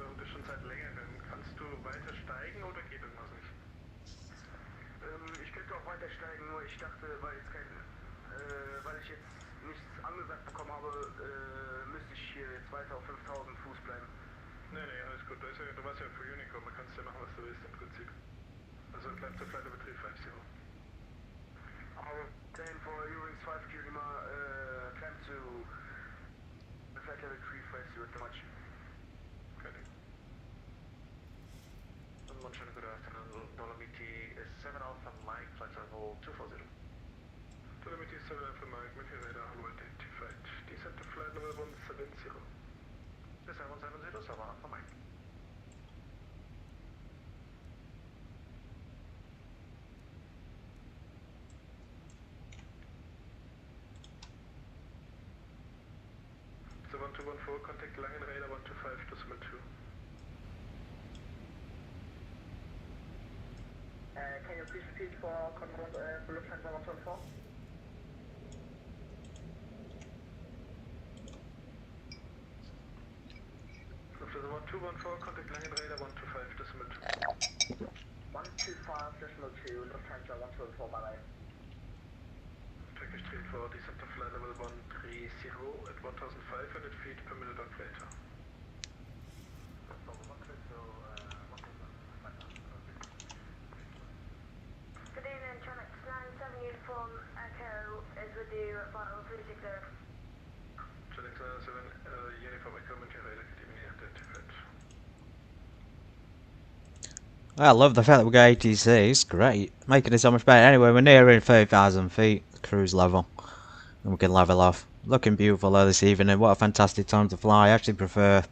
und ist schon seit längerem. Kannst du weiter steigen oder geht irgendwas nicht? Ich könnte auch weiter steigen, nur ich dachte, weil ich jetzt nichts angesagt bekommen habe, müsste ich hier jetzt weiter auf 5.000 Fuß bleiben. Nee, alles gut. Du warst ja für Unicom, da kannst du ja machen, was du willst im Prinzip. Also bleibst du vielleicht Betrieb 5-0. Then for Eurowings 5 Kilo Lima, climb to the flight level 350 at the much. Okay. One schönen good afternoon, Dolomiti 7 Alpha Mike, flight level 240. Dolomiti 7 Alpha Mike, München radar, hello identified. Descent to flight level 170. Descent 170, 7 Alpha Mike. So 1214, contact Langen radar 125 decimal 2. Can you please repeat for Lufthansa 124? Lufthansa 1214, contact Langen radar 125 decimal 2. 125.2, Lufthansa 124, bye-bye. Turkish 34, descent to flight level 130 at 1,500 feet per minute operator. Good evening, Tronic 97 uniform Echo is with you at final 360. Tronic 97, uniform Echo, München radar, good evening, identified. I love the fact that we got ATC, it's great. Making it so much better. Anyway, we're nearing 30,000 feet, cruise level. And we can level off. Looking beautiful though this evening. What a fantastic time to fly. I actually prefer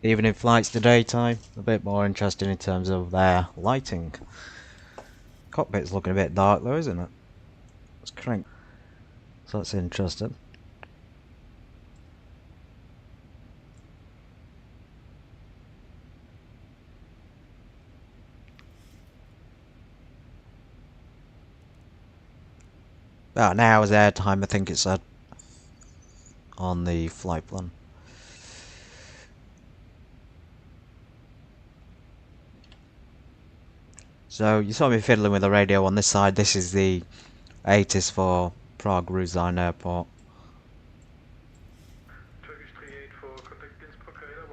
evening flights to daytime. A bit more interesting in terms of their lighting. Cockpit's looking a bit dark though, isn't it? It's crank. So that's interesting. About an hour's airtime, I think it said, on the flight plan. So you saw me fiddling with the radio on this side. This is the ATIS for Prague Ruzine Airport. Turkish 384, contact Innsbruck radar 128.975.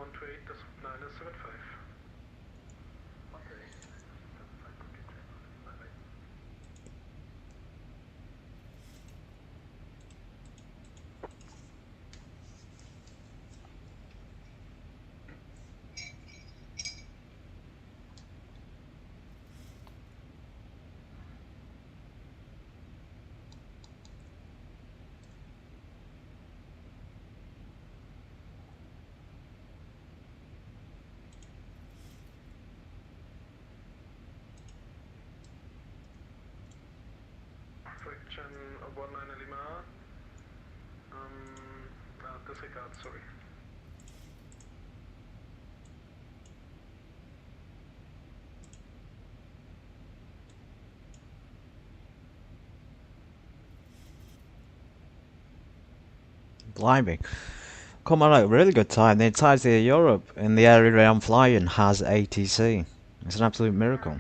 Fraction 19 Lima. Disregard, sorry. Blimey. Come on, a really good time. The entirety of Europe in the area I'm flying has ATC. It's an absolute miracle.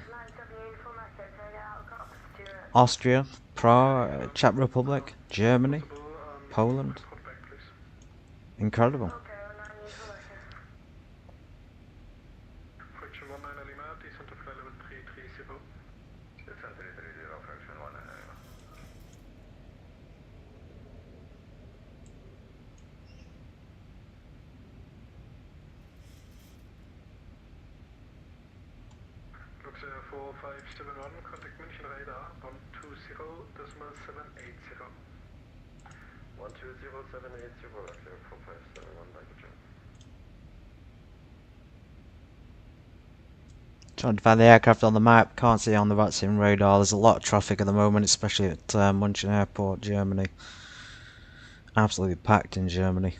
Austria, Prague, Czech Republic, Germany, Poland. Incredible. Fraction 19 4571, contact München radar 120.780. 120.780, Vaclav 4571, danke. Trying to find the aircraft on the map, can't see it on the VATSIM radar. There's a lot of traffic at the moment, especially at München Airport, Germany. Absolutely packed in Germany.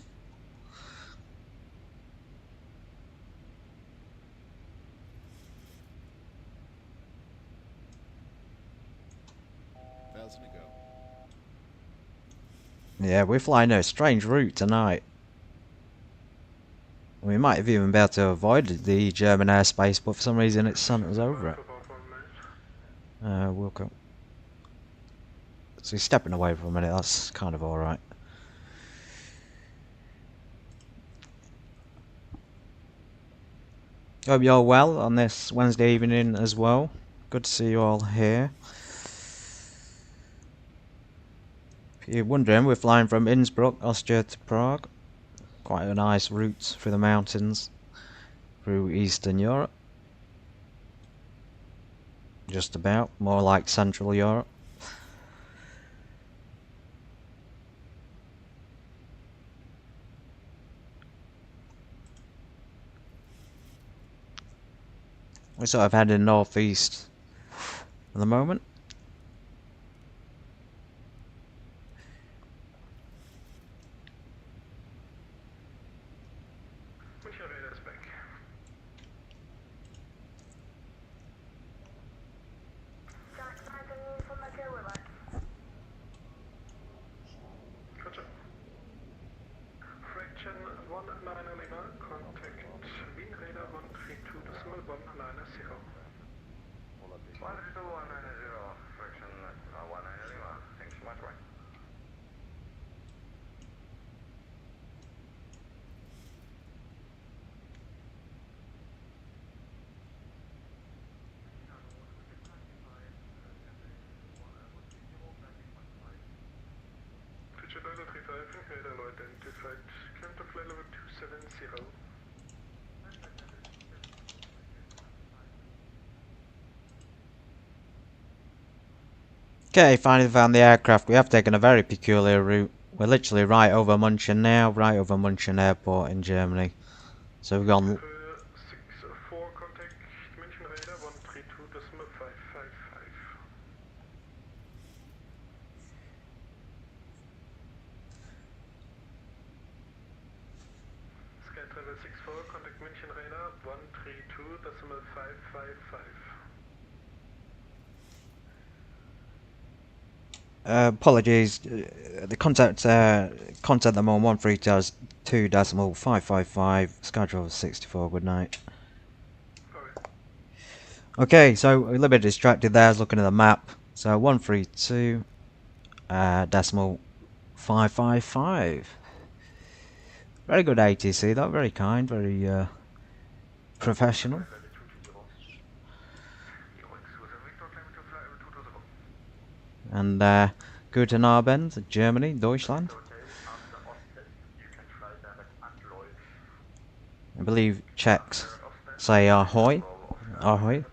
Yeah, we're flying a strange route tonight. We might have even been able to avoid the German airspace, but for some reason it sent us over it. Welcome. So he's stepping away for a minute, that's kind of alright. Hope you're well on this Wednesday evening as well. Good to see you all here. If you're wondering, we're flying from Innsbruck, Austria to Prague. Quite a nice route through the mountains, through Eastern Europe. Just about, more like Central Europe. We're sort of heading northeast at the moment. München radar is back. Gotcha. Fraction 190, contact Wien radar 132.190. 12190, fraction 190, thanks so much, right? Pitcher Delta 35, radar low identified, climb to flight level 270. Okay, finally found the aircraft. We have taken a very peculiar route. We're literally right over München now, right over München Airport in Germany. So we've gone 64, contact München radar 132.555. Sky Travel 64, contact München radar 132.555. Apologies, the contact them on 132.555, schedule 64, good night. Okay, so a little bit distracted there, I was looking at the map. So 132.555. Very good ATC, that very kind, very professional. And guten Abend, Germany, Deutschland. I believe Czechs say Ahoj. Ahoj.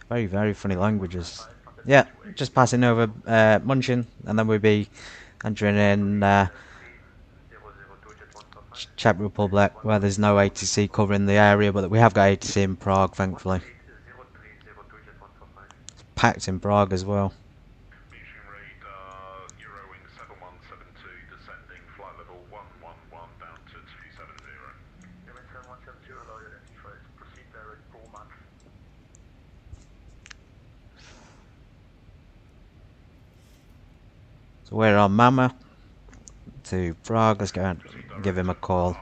Very, very funny languages. Yeah, just passing over München, and then we'll be entering in Czech Republic, where there's no ATC covering the area, but we have got ATC in Prague, thankfully. It's packed in Prague as well. München radar, Eurowing 7172, descending flight level 111 down to 270. Eurowing 7172, low identified, proceed direct Prague. So we're on Mama to Prague. Let's go and give him a call. Eurowing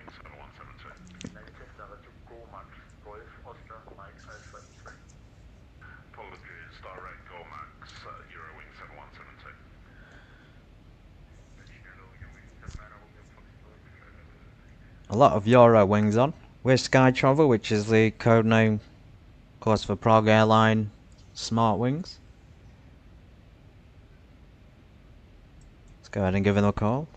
7172. Apologies, direct Gormax, Eurowing 7172. A lot of Euro wings on. We're Sky Travel, which is the code name, of course, for Prague Airline Smartwings. Let's go ahead and give him a call.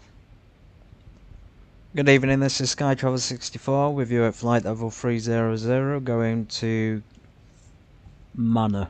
Good evening, this is Sky Travel 64 with you at flight level 300 going to Manor.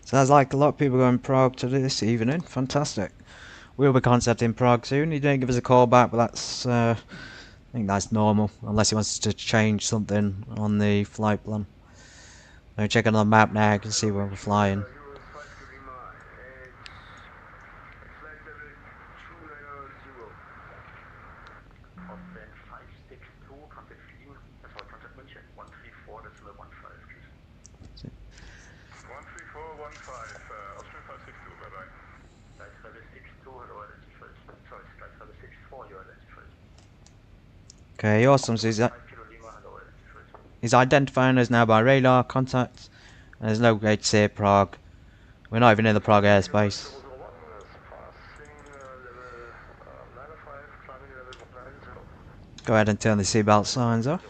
Sounds like a lot of people are going to Prague to this evening. Fantastic. We'll be contacting Prague soon. He didn't give us a call back, but that's I think that's normal, unless he wants to change something on the flight plan. Let me check on the map now. I can see where we're flying. Okay, awesome. So he's identifying us now by radar contact. And there's no gates here, Prague. We're not even in the Prague airspace. Go ahead and turn the seatbelt signs off.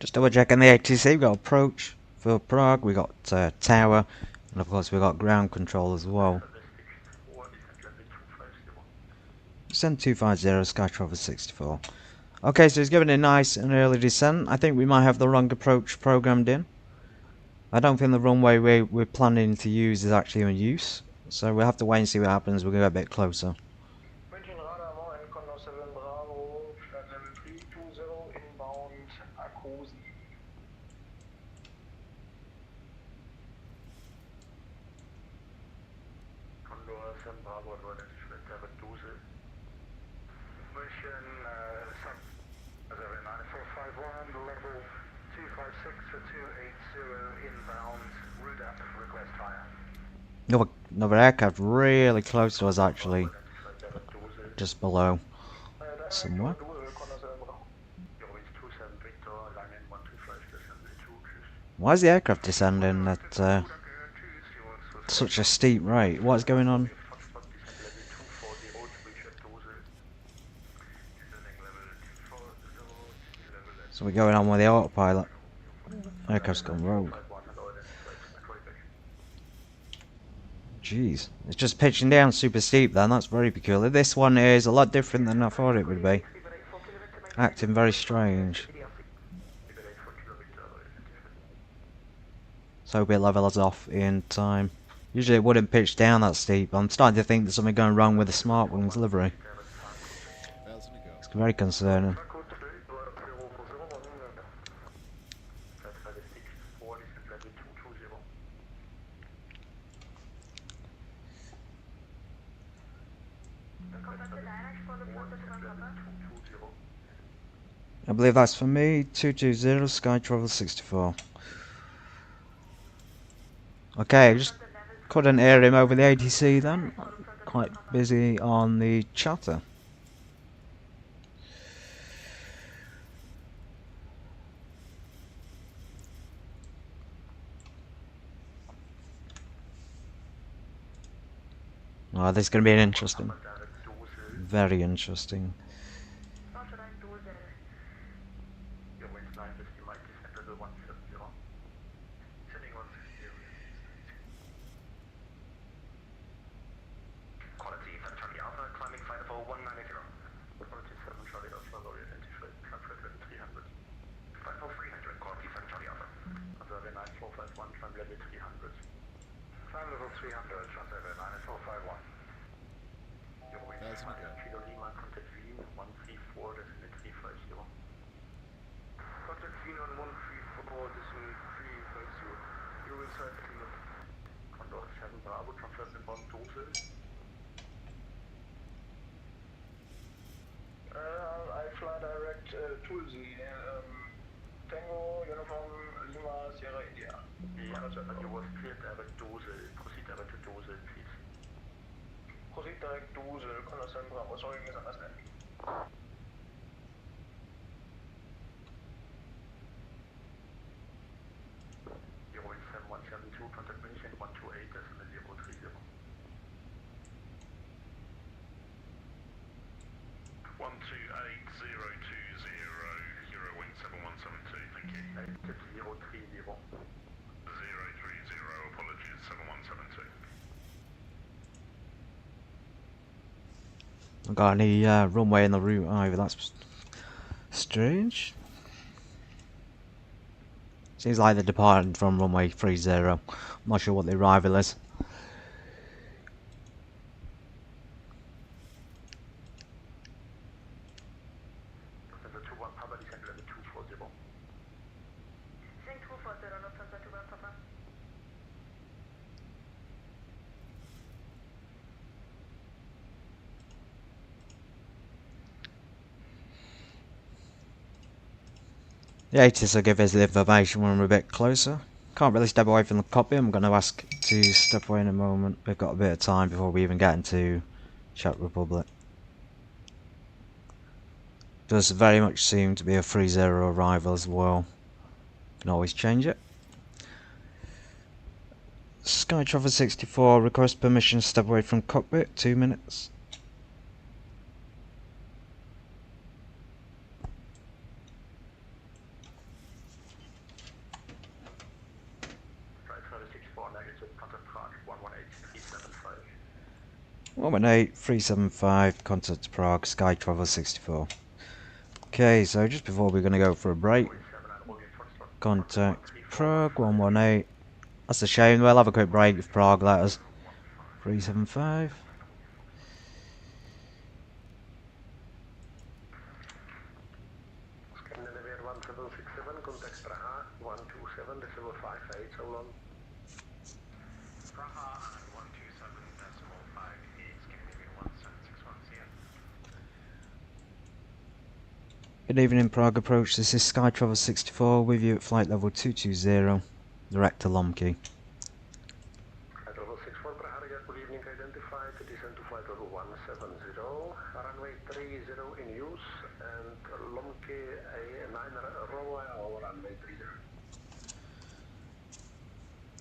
Just double checking the ATC. We've got approach for Prague, we got tower, and of course we got ground control as well. Send 250 Sky Travel 64. Okay, so he's given a nice and early descent. I think we might have the wrong approach programmed in. I don't think the runway we're planning to use is actually in use, so we'll have to wait and see what happens. We'll go a bit closer. Another aircraft really close to us, actually, just below somewhere. Why is the aircraft descending at such a steep rate? What's going on? So we're going on with the autopilot. Aircraft's gone rogue. Jeez, it's just pitching down super steep then, that's very peculiar. This one is a lot different than I thought it would be. Acting very strange. So hope it levels off in time. Usually it wouldn't pitch down that steep. I'm starting to think there's something going wrong with the Smartwings livery. It's very concerning. I believe that's for me, 220 Sky Travel 64. Okay, I just couldn't hear him over the ATC then. Quite busy on the chatter. Oh, this is going to be an interesting. Very interesting. I fly direct Tulsi, Tango, Uniform, Lima, Sierra, India. You was cleared direct Dosel, proceed direct to Dosel, please. Proceed direct Dosel, Connoisseur Bravo, sorry, misunderstanding. Euro 7172, contact München 128, decimal 030. 128020, Euro wing 7172, thank you. 030. 030, apologies, 7172. Got any runway in the route either, that's strange. Seems like they're departing from runway 30. I'm not sure what the arrival is. The ATIS will give us the information when we're a bit closer. Can't really step away from the cockpit. I'm going to ask to step away in a moment. We've got a bit of time before we even get into Czech Republic. Does very much seem to be a 30 arrival as well. Can always change it. Sky Travel 64, request permission to step away from cockpit, 2 minutes. Contact Prague 118375. 118375, contact Prague, Sky Travel 64. Okay, so just before we're going to go for a break, contact Prague 118. That's a shame, we'll have a quick break if Prague let us. 375. Scandinavian 1767, contact Praha 127.58, so long. Praha and 127.58, Scandinavian 1761, see ya. Good evening, Prague approach. This is Sky Travel 64 with you at flight level 220, direct to Lomky. Sky Travel 64, Praha, good evening, identified, descend to flight level 170, runway 30 in use, and Lomky A9 Royal, runway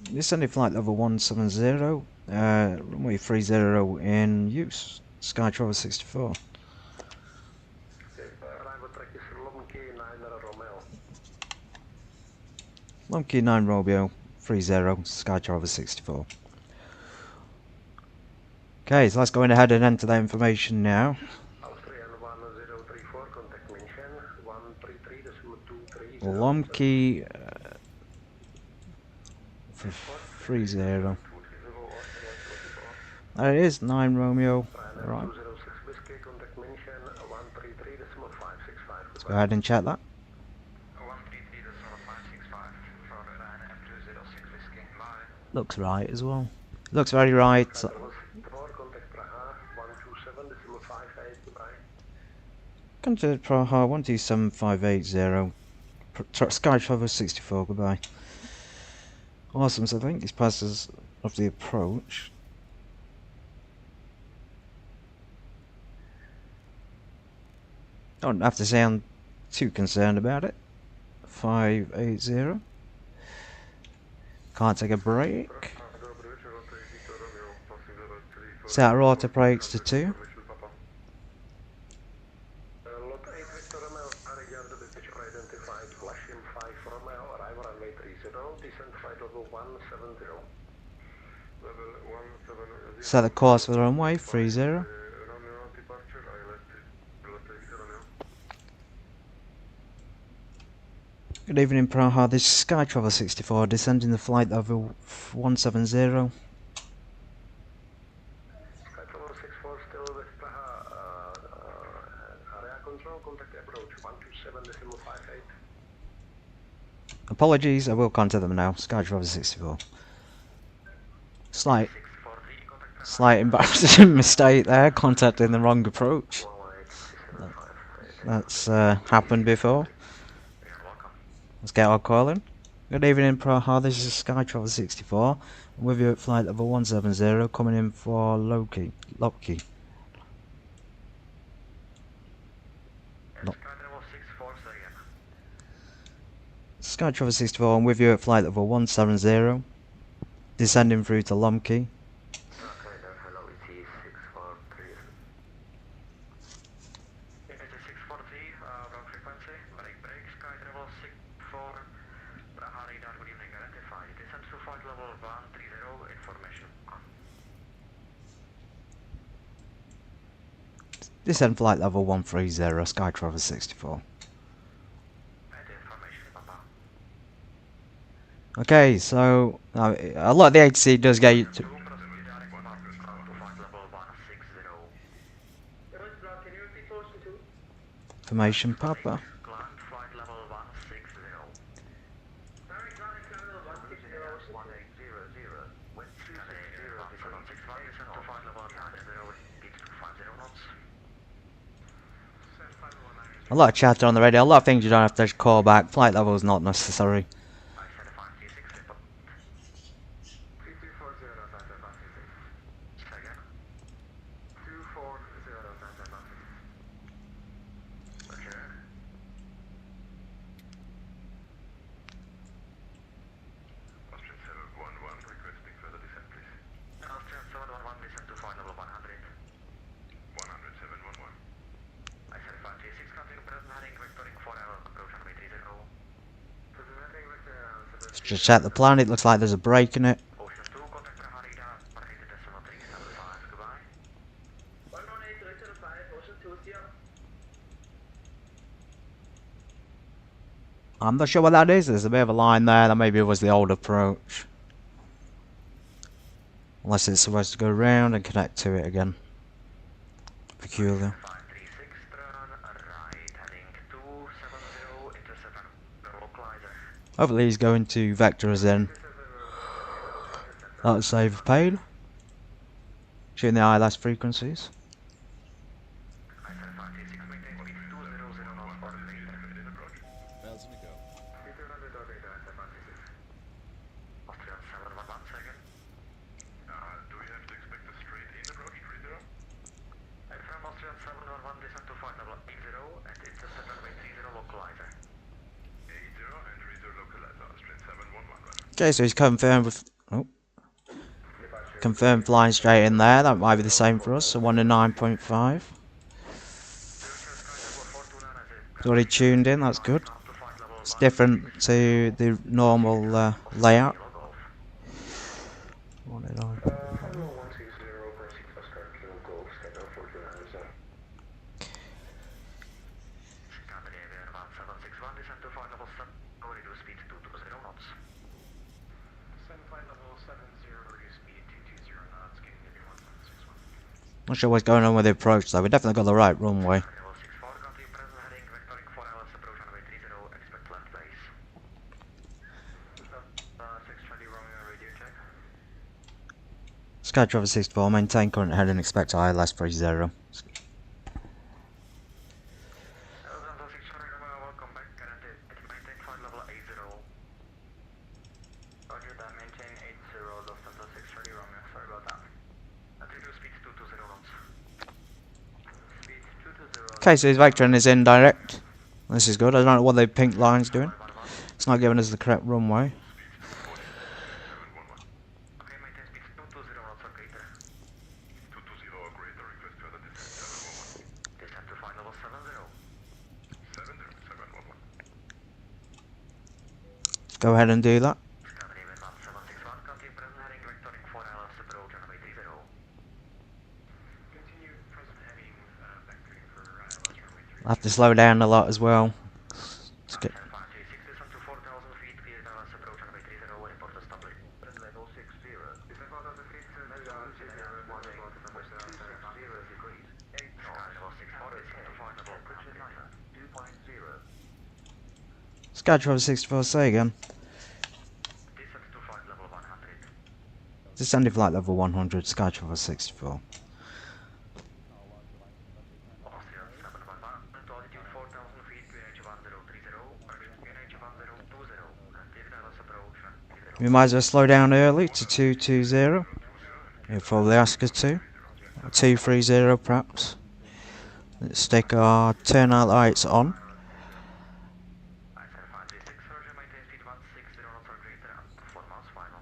30. Descending flight level 170, runway 30 in use, Sky Travel 64. Arrival track is Lomky 9 Romeo. Monkey 9 Romeo 30 Sky Travel 64. Okay, so let's go ahead and enter that information now. Austrian 1034, contact München 133.230. Lomkey 30. There it is, 9 Romeo. Right. 206 Whiskey, contact München 133.565. Let's go ahead and check that. 133.565 for Ryanair 206 Whiskey. Bye. Looks right as well. Looks very right. Contact Praha 127.580. Goodbye. Contact Praha 127580. Sky Travel 64. Goodbye. Awesome. So I think this passes of the approach. Don't have to sound too concerned about it. 580. Can't take a break. Set our auto brakes to 2. Lot 8 Victor Romeo, regard the dispatch identified, flashing 5 Romeo, arrival runway 30, descent flight level 170. Level 170. Set the course for the runway 30. Romeo departure, ILS Victor Romeo. Good evening, Praha. This is Sky Travel 64, descending the flight level 170. Sky Travel 64 still with Praha, area control, contact approach 127.58. Apologies, I will contact them now. Sky Travel 64. Slight embarrassing mistake there, contacting the wrong approach. That's happened before. Let's get our call in. Good evening, Praha. This is Sky Travel 64. I'm with you at flight level 170, coming in for LOWI. Sky Travel 64, I'm with you at flight level 170, descending through to Lomkey. Descend flight level 130, Sky Travel 64. Okay, so a lot of the ATC does get you to information, Papa. A lot of chatter on the radio, a lot of things you don't have to call back. Flight level is not necessary. Just check the plan, it looks like there's a break in it. I'm not sure what that is, there's a bit of a line there, that maybe it was the old approach. Unless it's supposed to go round and connect to it again. Peculiar. Hopefully he's going to vector us in. That'll save pain. Shooting the ILS frequencies. Okay, so he's confirmed with confirmed flying straight in there. That might be the same for us. So 1 to 9.5. It's already tuned in. That's good. It's different to the normal layout. What did I? Havel 160, proceed Oscar Kilo Golf, schedule for Johannesburg. Scandinavian 1761, descend to flight level 7, reduce speed 220 knots. Descend flight level 70, reduce speed 220 knots, Scandinavian 1761. Not sure what's going on with the approach though. We definitely got the right runway. Level 64, country present heading, vectoring 4 hours, approach runway 30, expect left base. 620 Romeo, radio check. Sky Travel 64, maintain current heading, expect ILS 30. Lufthansa 620 Romeo, welcome back, guaranteed, maintain flight level 80. Roger that, maintain 80, Lufthansa 620 Romeo, sorry about that. Reduce speed 220 knots. Speed 220. Okay, so his vectoring is indirect. This is good. I don't know what the pink line's doing. It's not giving us the correct runway. Okay, maintain speed 220 knots or greater. 220 or greater, request further descent 711. Descend to flight level 70. 711. Go ahead and do that. Scandinavian 1761, country present heading, vectoring 4 hours, approach runway 30. Continue present heading, vectoring for ILS runway 3. I have to slow down a lot as well. To get 536, descend to 4,000 feet, clear hours, approach runway 30, report to stop level 60. Descend 4,000 feet, clear hours, warning, west 260 degrees. 8 knots, level 64, descend to flight level 2.0. Sky Travel 64, say again. Descend to flight level 100. Descending flight level 100, Sky Travel 64. Austria 711, to altitude 4,000 feet, QNH 1030, QNH 1020, active hours approach 30. We might as well slow down early to 220. He'll probably ask us to. Or 230 perhaps. Let's stick our turnout lights on. I said 536, Roger, maintain speed 160 knots or greater, and 4 miles final.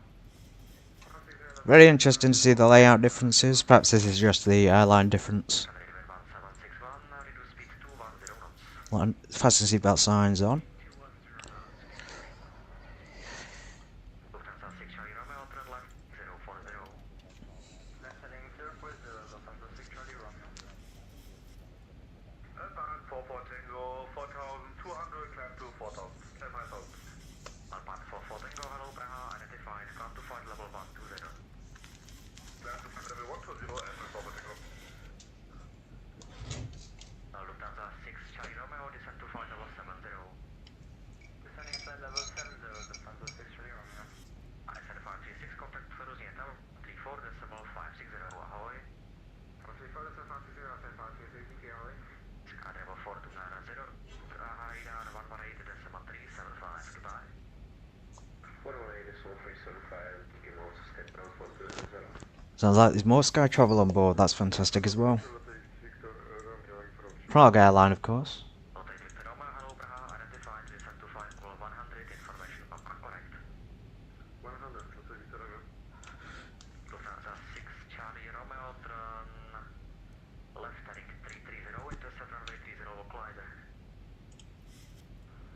Very interesting to see the layout differences. Perhaps this is just the airline difference. Scandinavian 1761, reduce speed 210 knots. Fasten seatbelt signs on. Lufthansa 6 Charlie Romeo, turn left 040. Left heading 040, Lufthansa 6 Charlie Romeo. Alpine 44 Tango, 4,200, climb to 4,000. Climb 5,000. Alpine 44 Tango, hello Praha, identified, come to flight level 120. Climb to flight level 120, Alpine 44 Tango. Lufthansa 6 Charlie Romeo, descend to flight level 70. Descending flight level 70, Lufthansa 6 Charlie Romeo. I said 536, contact Ferozia Tower, 34.560, Ahoj. 134.560, Ahoy. Skydiver 4290, Praha radar 118.375, goodbye. 118.375, remote schedule for 220. Sounds like there's more Sky Travel on board. That's fantastic as well. Prague Airline, of course. Hotel Victor Romeo, hello Praha, identified, descend to flight level 100, information correct. 100, Hotel Victor Romeo. Lufthansa 6 Charlie Romeo, turn left heading 330, intercept runway 30, collider.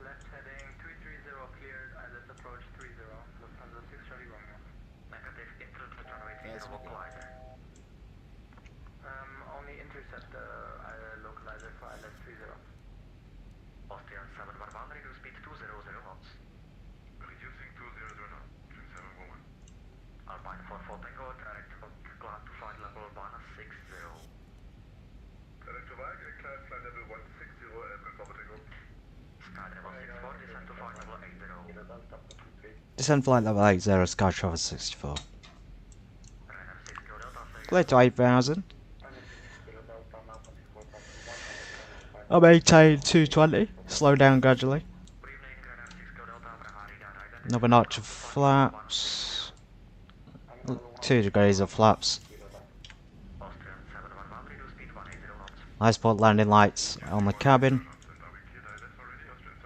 Left heading 330, cleared, ILS approach 30, Lufthansa 6 Charlie Romeo. Negative, intercept runway 30, collider. Only intercept localizer for ILS 30. Austrian 711, reduce speed 200 knots. Reducing 200 knots. 711. Alpine 44 Tango, direct climb to flight level 160. Direct to Prague, climb flight level 160, Alpine 44 Tango. Skydiver 64, descend to flight level 80. Descend flight level 80, Sky Travel 64. Ryanair 6 Kilo Delta 6. Clear to 8,000. I maintain 220. Slow down gradually. Good evening, Ryanair 6 Kilo Delta, Praha radar identified. Another notch of flaps. 2 degrees of flaps. Austrian 711, reduce speed 180 knots. Nice port landing lights on the cabin. And are we cleared ILS already, Austrian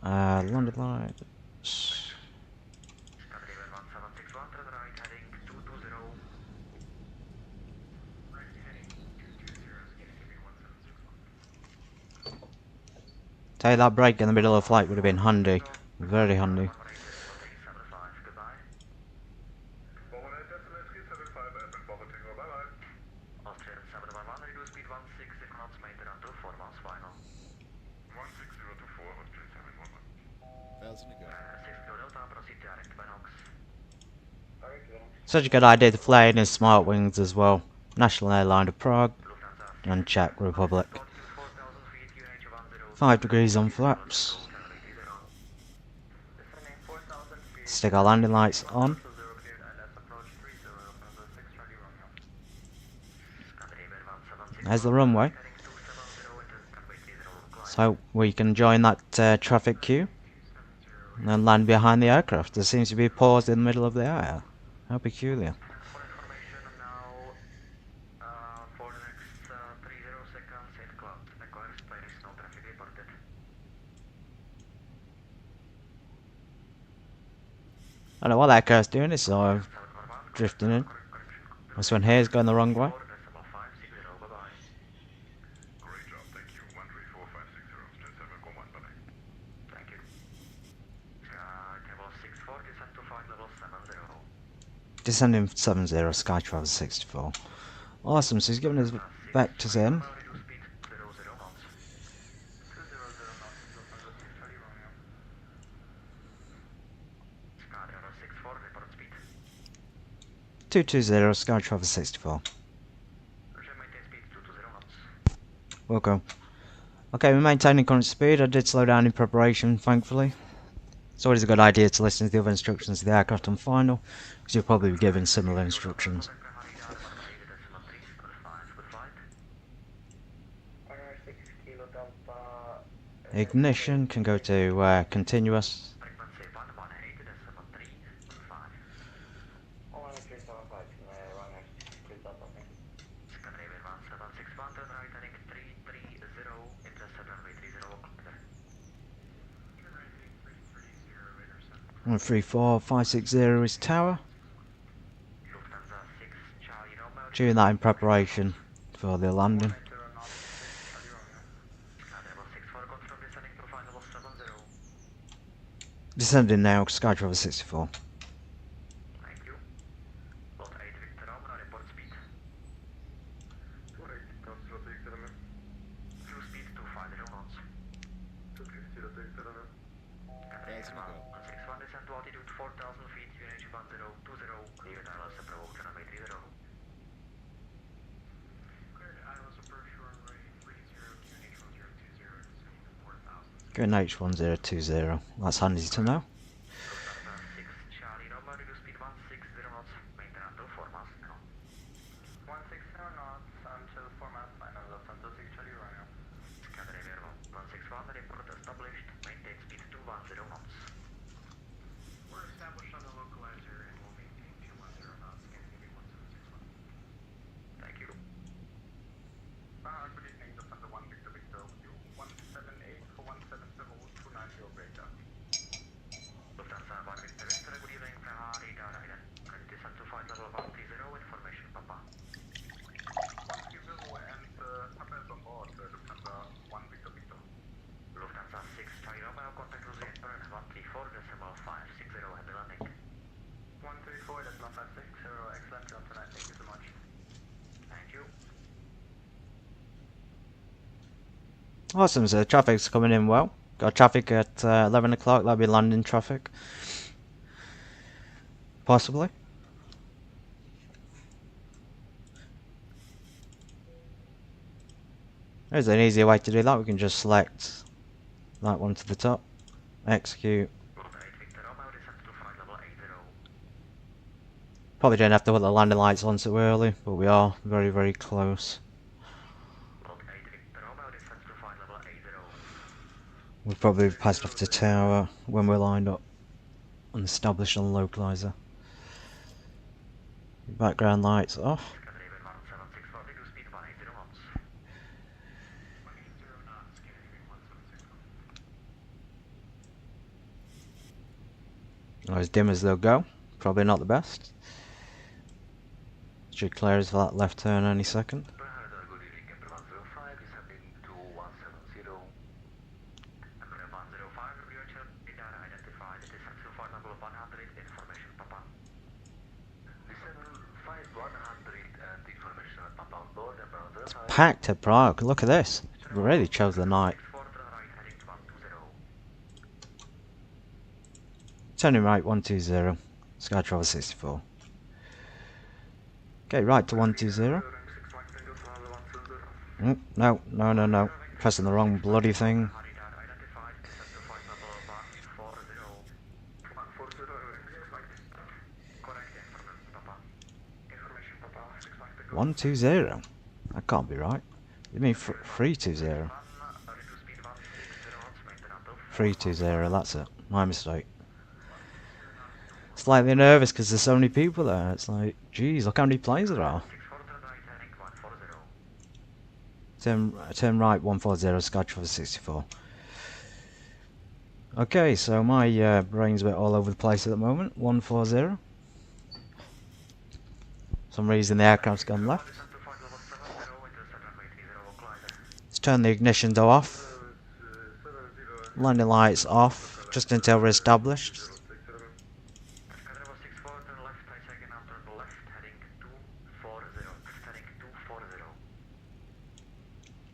711? Landing lights. Scandinavian 1761, turn right heading 220. Right heading 220, Scandinavian 1761. Take that break in the middle of the flight would have been handy. Very handy. Austrian 711, reduce speed 160 knots, maintain until 4 miles final. 16024, Austrian 711. 6 Kilo Delta, proceed direct Venox. Such a good idea to fly in Smartwings as well. National Airline of Prague and Czech Republic. 5 degrees on flaps. Stick our landing lights on. There's the runway. So we can join that traffic queue and then land behind the aircraft. There seems to be a pause in the middle of the air. How peculiar. For information now, for the next 30 seconds, 8 cloud. Echo airspace, no traffic reported. I don't know what that car's doing, it's sort of drifting in. This one here is going the wrong way. Great job, thank you. 134,560, Austrian 711, bye-bye. Thank you. Table 640, descend to flight level 70. Descending 70, Skytravel 64. Awesome, so he's giving us vectors in. Reduce speed 00 knots. 200 knots, Lufthansa 6 Charlie Romeo. Skytravel 64, report speed. 220, Skytravel 64. Maintain speed 220 knots. Welcome. Okay, we're maintaining current speed. I did slow down in preparation, thankfully. It's always a good idea to listen to the other instructions of the aircraft on final, because you'll probably be given similar instructions. Ignition can go to continuous. One 134,560 is tower. Doing that in preparation for the landing. Descending now, Skytravel 64. Thank you. Lot 8 Victor Romeo, report speed. Cruise speed 250 knots. 161 descend to altitude 4,000 feet, UNH 1020, clear ILS approach runway 30. Cleared ILS approach runway 30, UNH 1020, descending to 4,000. Good H1020. That's handy to know. Lufthansa 6 Charlie Romeo, reduce speed 160 knots, maintain until 4 miles final. 160 knots until 4 miles final, Lufthansa 6 Charlie Romeo. Scandinavia 161, report established, maintain speed 210 knots. We're established on the localizer and will maintain 210 knots, Scandinavia 1761. Thank you. Good evening, Lufthansa 1 Victor Victor, 178 for 170-290 breakdown. Lufthansa 1 Victor Victor, good evening, Praha, radar island. Can you descend to flight level 130, information, Papa. 130 and Papa is on board, Lufthansa 1 Victor Victor. Lufthansa 6 Charlie Romeo, contact cruise Innsbruck 134.560, happy landing. 134.560, excellent job tonight, thank you so much. Thank you. Awesome, so the traffic's coming in well. Got traffic at 11 o'clock, that'll be landing traffic. Possibly. There's an easier way to do that, we can just select that one to the top, execute. Probably don't have to put the landing lights on so early, but we are very, very close. We've probably passed off the tower when we're lined up and established on the localizer. Background lights off. Not as dim as they'll go, probably not the best. Should clear us for that left turn any second. Await information, Papa. Descend flight 100 and information at Papa on board and It's packed at Prague. Look at this. We really chose the night. Turning right 120. Sky Travel 64. Okay, right to 120. No. Pressing the wrong bloody thing. Information, Papa. 120. That can't be right. You mean 320? 320. That's it. My mistake. Slightly nervous because there's so many people there. It's like, geez, look how many planes there are. Turn right 140, Sky Travel 64. Okay, so my brain's a bit all over the place at the moment. 140. For some reason the aircraft's gone left. Let's turn the ignition door off. Landing lights off, just until we're established.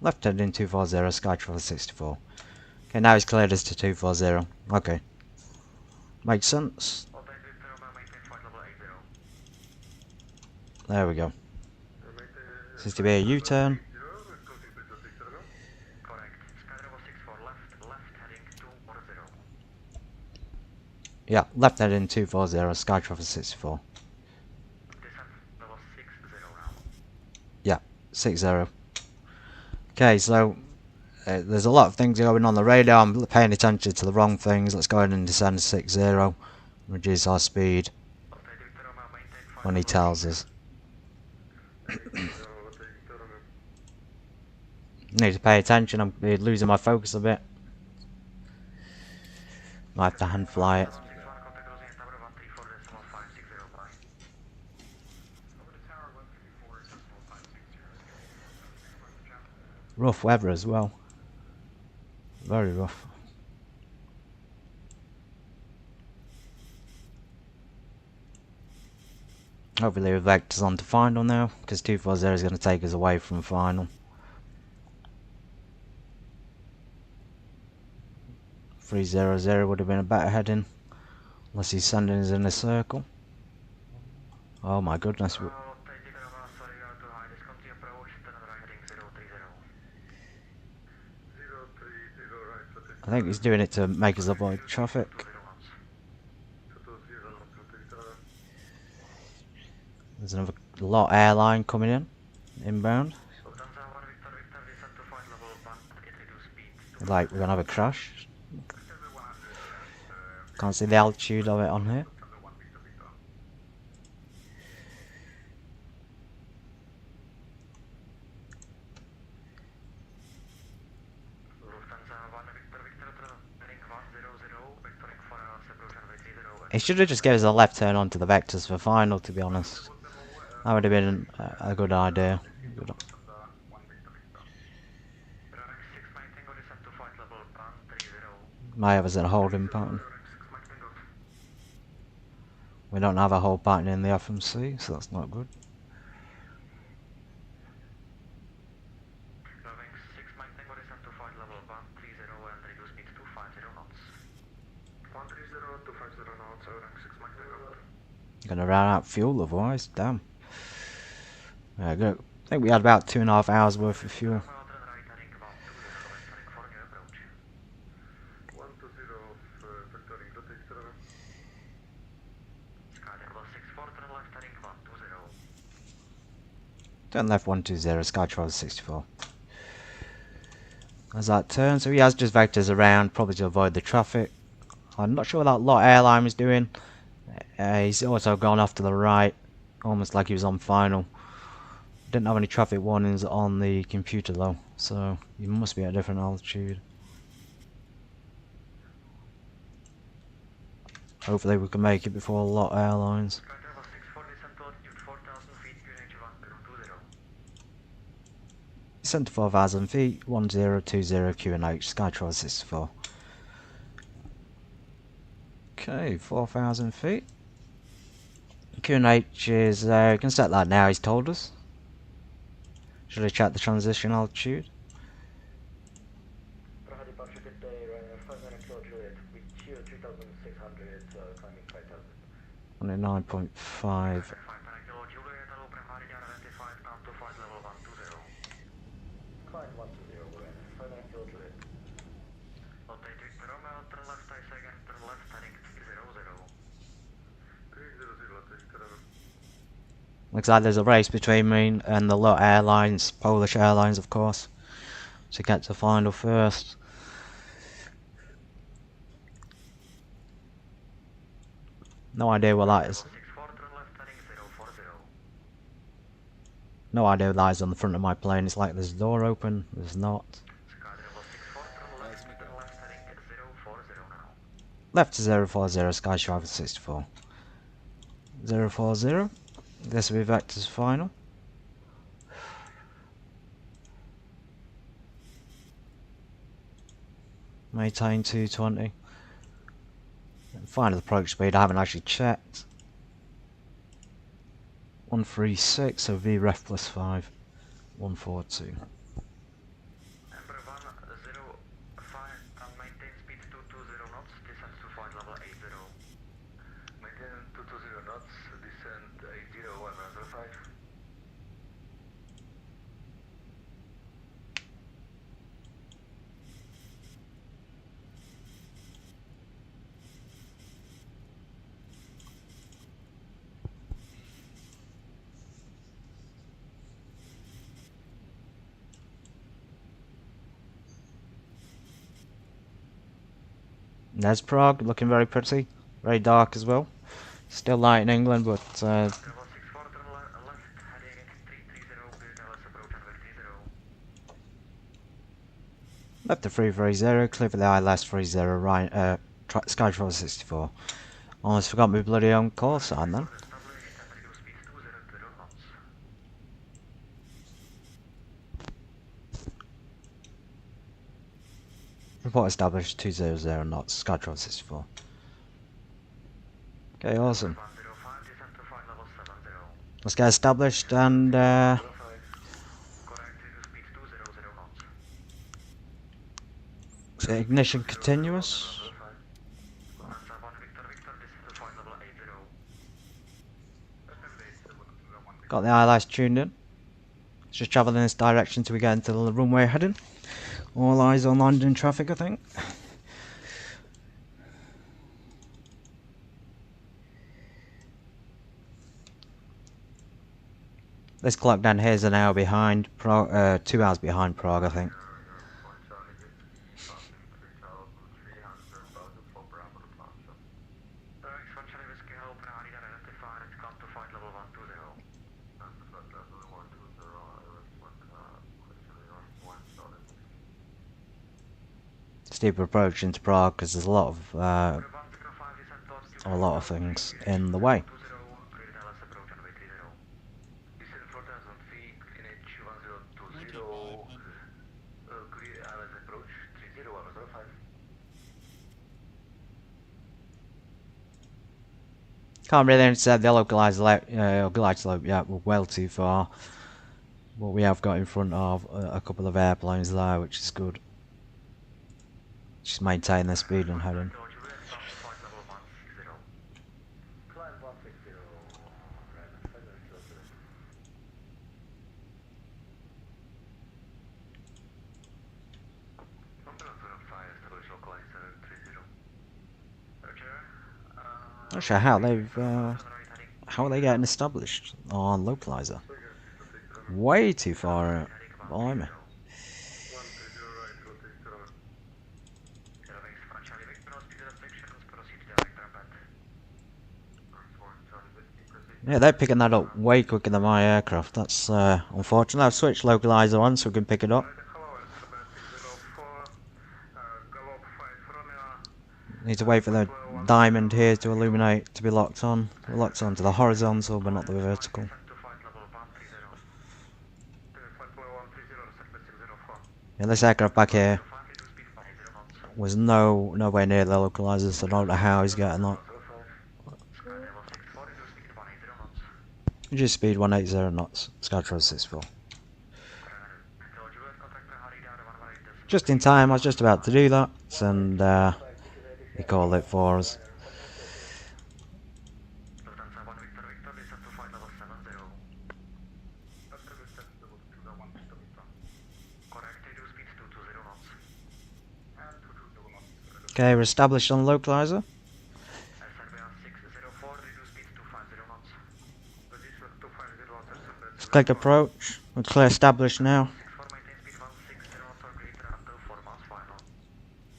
Left heading 240, Sky Travel 64. Okay, now he's cleared us to 240. Okay. Makes sense. There we go. Seems to be a U-turn. Yeah, left heading 240, Sky Travel 64. Yeah, 60. Okay, so there's a lot of things going on the radar. I'm paying attention to the wrong things. Let's go ahead and descend 60. Reduce our speed when he tells us. Need to pay attention. I'm losing my focus a bit. Might have to hand fly it. Rough weather as well. Very rough. Hopefully the vector's on to final now, because 240 is going to take us away from final. 300 would have been a better heading, unless he's sending us in a circle. Oh my goodness. I think he's doing it to make us avoid traffic. There's another lot airline coming in, inbound. Like we're gonna have a crash. Can't see the altitude of it on here. He should have just given us a left turn onto the vectors for final, to be honest. That would have been a good idea. Might have us in a holding pattern. We don't have a hold pattern in the FMC, so that's not good. Gonna run out of fuel otherwise, damn. Yeah, good. I think we had about 2.5 hours worth of fuel. Turn left 120, Sky Travel 64. As that turn, so he has just vectors around, probably to avoid the traffic. I'm not sure what that lot airline is doing. He's also gone off to the right, almost like he was on final. Didn't have any traffic warnings on the computer though, so he must be at a different altitude. Hopefully we can make it before a lot airlines. Descent to 4,000 feet, 1020 QNH, Sky Travel 64. Okay, Okay, 4,000 feet. QNH is, you can set that now, he's told us. Should I check the transition altitude? Praha departure good day, Ryanair 59 Kilo Juliet, with Q 3600, climbing 5000. 29.5. 59 Kilo Juliet, hello Praha, identified, down to flight level 120. Climb 120, Ryanair 59 Kilo Juliet. Update Victor Romeo, turn left, I say again, turn left, heading 300. 300, Victor Romeo. Looks like there's a race between me and the lot airlines, Polish Airlines of course, to get to final first. No idea what that is. No idea what that is on the front of my plane. It's like there's a door open, there's not. Left to 040, Sky Driver 64. 040. This will be Vector's final. Maintain 220. Final approach speed, I haven't actually checked. 136, so VREF plus 5. 142. Ember 105, maintain speed 220 knots, descend to flight level 80. Maintain 220 knots, descend 80, Ember 05. There's Prague, looking very pretty. Very dark as well. Still light in England, but Level 64, turn left, heading 330, LS approach and 30. left to 330, clear for the ILS 30, right, Sky Driver 64. Almost forgot my bloody own call sign then. Report established 200 knots, Sky Driver 64. Okay, awesome. Let's get established and ignition continuous. Got the ILS tuned in. Let's just travel in this direction till we get into the runway heading. All eyes on London traffic, I think. This clock down here is an hour behind, 2 hours behind Prague, I think. Steep approach into Prague because there's a lot of things in the way. Can't really say the localized slope yet, we're well too far. But we have got in front of a couple of airplanes there, which is good. Just maintain their speed and heading. Not sure how are they getting established on localizer? Way too far out. Blimey. Yeah, they're picking that up way quicker than my aircraft. That's unfortunate. I've switched localizer on so we can pick it up. Need to wait for the diamond here to illuminate, to be locked on. We're locked on to the horizontal but not the vertical. Yeah, this aircraft back here, was nowhere near the localizer, so I don't know how he's getting that. Reduce speed 180 knots, Skytrail 64. Just in time, I was just about to do that, and he called it for us. Okay, we're established on the localizer. Let's click approach. We're clear established now.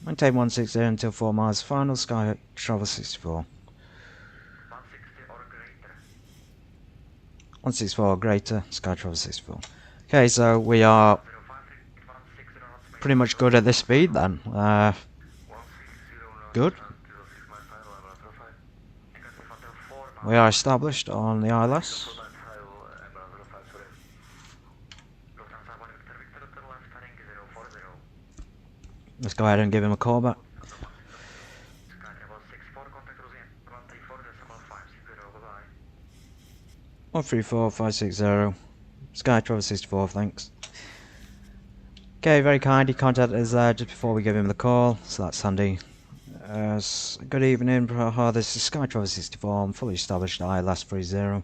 Maintain 160 until 4 miles final, Sky Travel 64. 164 or greater, Sky Travel 64. Okay, so we are pretty much good at this speed then. Good. We are established on the ILS. Let's go ahead and give him a call back. 134560. Sky Travel 64, thanks. Okay, very kind. He contacted us just before we give him the call, so that's handy. Good evening, Praha. This is Sky Travel 64. I'm fully established at ILS 30.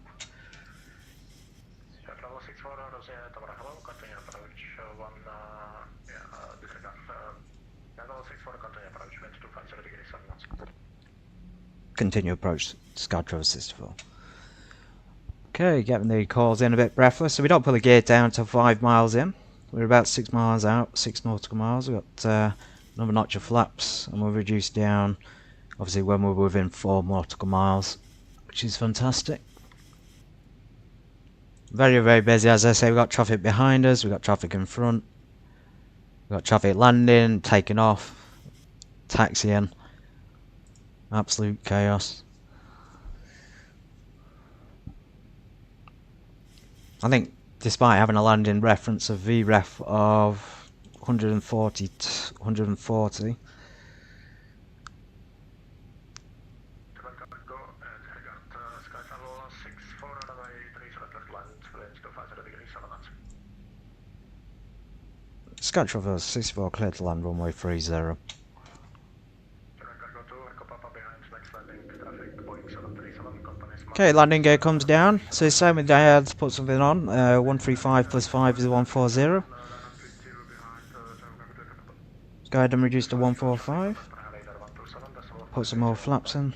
Continue approach Sky Travel 64. Okay, getting the calls in a bit breathless, so we don't pull the gear down until 5 miles in. We're about 6 miles out, 6 nautical miles. We've got another notch of flaps, and we'll reduce down, obviously, when we're within 4 nautical miles, which is fantastic. Very, very busy, as I say. We've got traffic behind us, we've got traffic in front, we've got traffic landing, taking off, taxiing. Absolute chaos. I think, despite having a landing reference of VREF of 140 to 140, Sky Travel 64 clear to land runway 30. Okay, landing gear comes down, so same with Dad, let's put something on. 135 plus 5 is 140. Let's go ahead and reduce to 145. Put some more flaps in.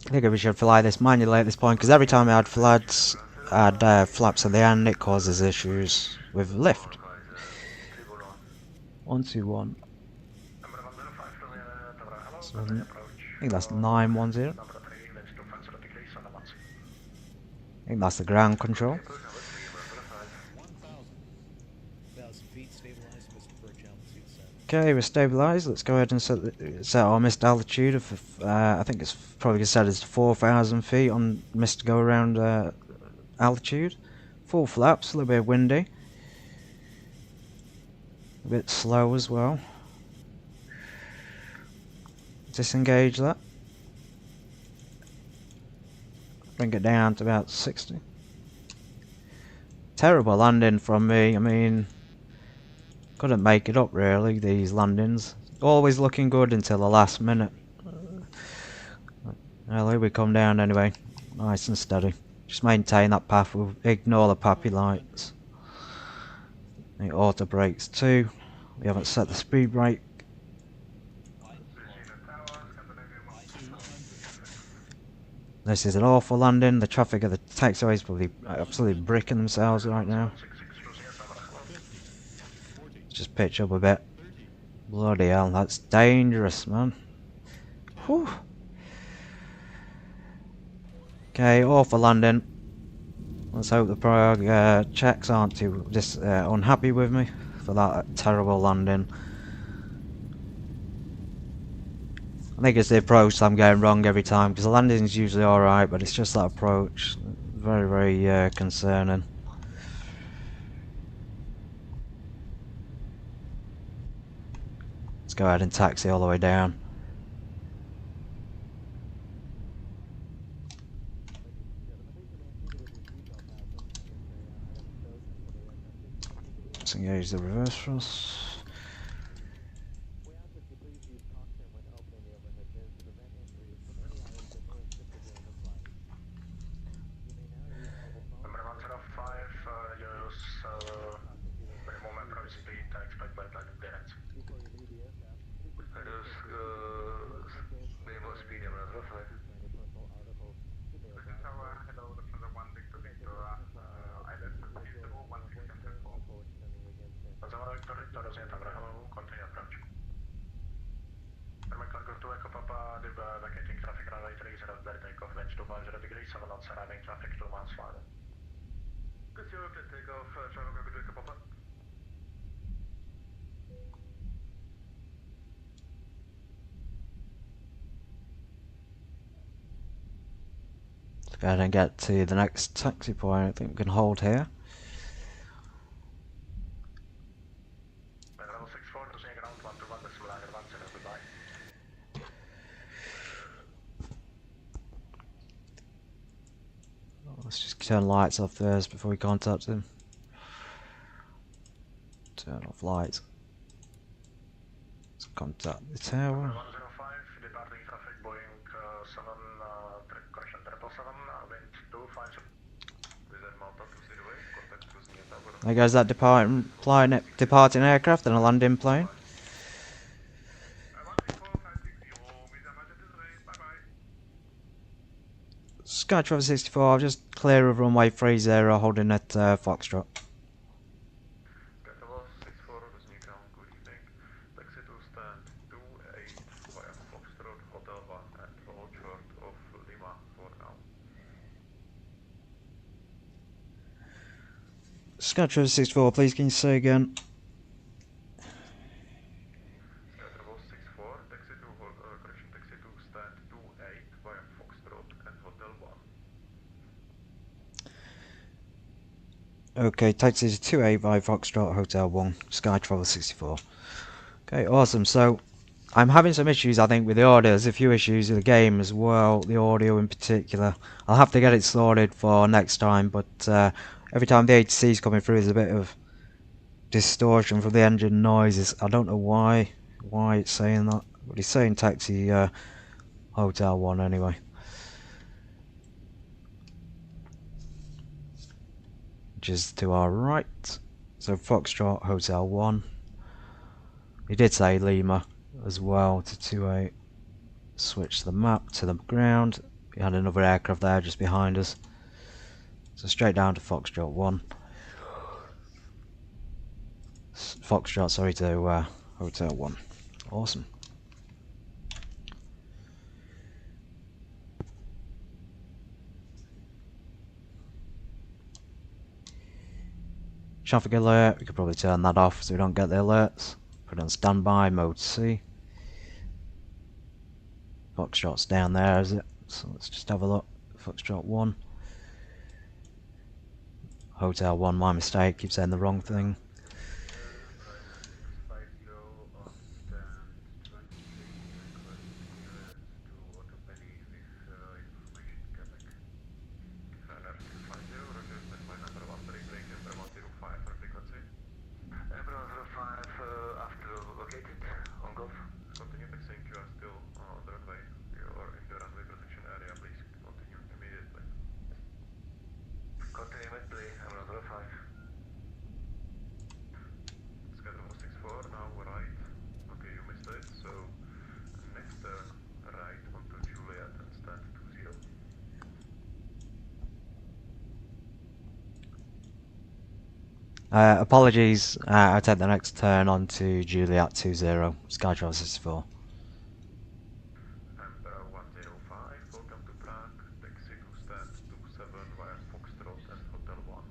I think we should fly this manually at this point, because every time I add flaps at the end, it causes issues with lift. 121. I think that's 910. I think that's the ground control. Okay, we're stabilised. Let's go ahead and set our missed altitude of, I think it's probably set as 4,000 feet on missed go around altitude. Full flaps, a little bit windy. A bit slow as well. Disengage that. Bring it down to about 60. Terrible landing from me. I mean, couldn't make it up really, these landings. Always looking good until the last minute. Well, here we come down anyway. Nice and steady. Just maintain that path. We'll ignore the pappy lights. The auto brakes too. We haven't set the speed brake. This is an awful landing. The traffic at the taxiway is probably absolutely bricking themselves right now. Just pitch up a bit. Bloody hell, that's dangerous, man. Whew. Okay, awful landing. Let's hope the Prague Czechs aren't too unhappy with me for that terrible landing. I think it's the approach that I'm getting wrong every time, because the landing is usually alright, but it's just that approach. Very, very concerning. go ahead and taxi all the way down. Let's engage the reverse thrust. Number 105, use minimum approach speed, expect by landing clearance. Reduce minimum speed, I'm not rough. Hello, Lufthansa 1 Victor, island Zibo 1674. Lufthansa Victor, rozjęta Praha, continue approach. American Gulf to Echo Papa, vacating traffic runway 30 clear takeoff, winds 250 degrees, 7 knots, arriving traffic 2 miles further. Good zero, clear takeoff, travel go to Echo Papa. Let's go ahead and get to the next taxi point. I think we can hold here. Level 64 to seeing ground 121, decimal lager 10, goodbye. Let's just turn lights off first before we contact him. Turn off lights. Let's contact the tower. 105, departing traffic Boeing 7, correction 777, wind 250. There goes that departing aircraft and a landing plane. Sky Travel 64, I'll just clear of runway 30 holding at Foxtrot. Skytravel 64, rozumí ground, good evening. Taxi to stand 28 via Foxtrot, Hotel 1 and hold short of Lima for now. Sky Travel 64, please can you say again? Skytravel 64, taxi to correction, taxi to stand 28 via Foxtrot and Hotel 1. Okay, taxi to 28 by Foxtrot, Hotel 1, Sky Travel 64. Okay, awesome. So, I'm having some issues, I think, with the audio. There's a few issues with the game as well, the audio in particular. I'll have to get it sorted for next time, but every time the ATC is coming through, there's a bit of distortion from the engine noises. I don't know why it's saying that, but it's saying taxi Hotel 1 anyway. Which is to our right. So Foxtrot Hotel 1. He did say Lima as well to 28. Switch the map to the ground. We had another aircraft there just behind us. So straight down to Foxtrot 1. Foxtrot, sorry, to Hotel 1. Awesome. Traffic alert, we could probably turn that off so we don't get the alerts. Put it on standby, mode C. Foxtrot's down there, is it? So let's just have a look. Foxtrot 1. Hotel 1, my mistake, keep saying the wrong thing. Apologies, I'll take the next turn on to Juliet 20, Sky Travel 64. Emperor 105, welcome to Prague, taxi to stand 27 via Foxtrot and Hotel 1.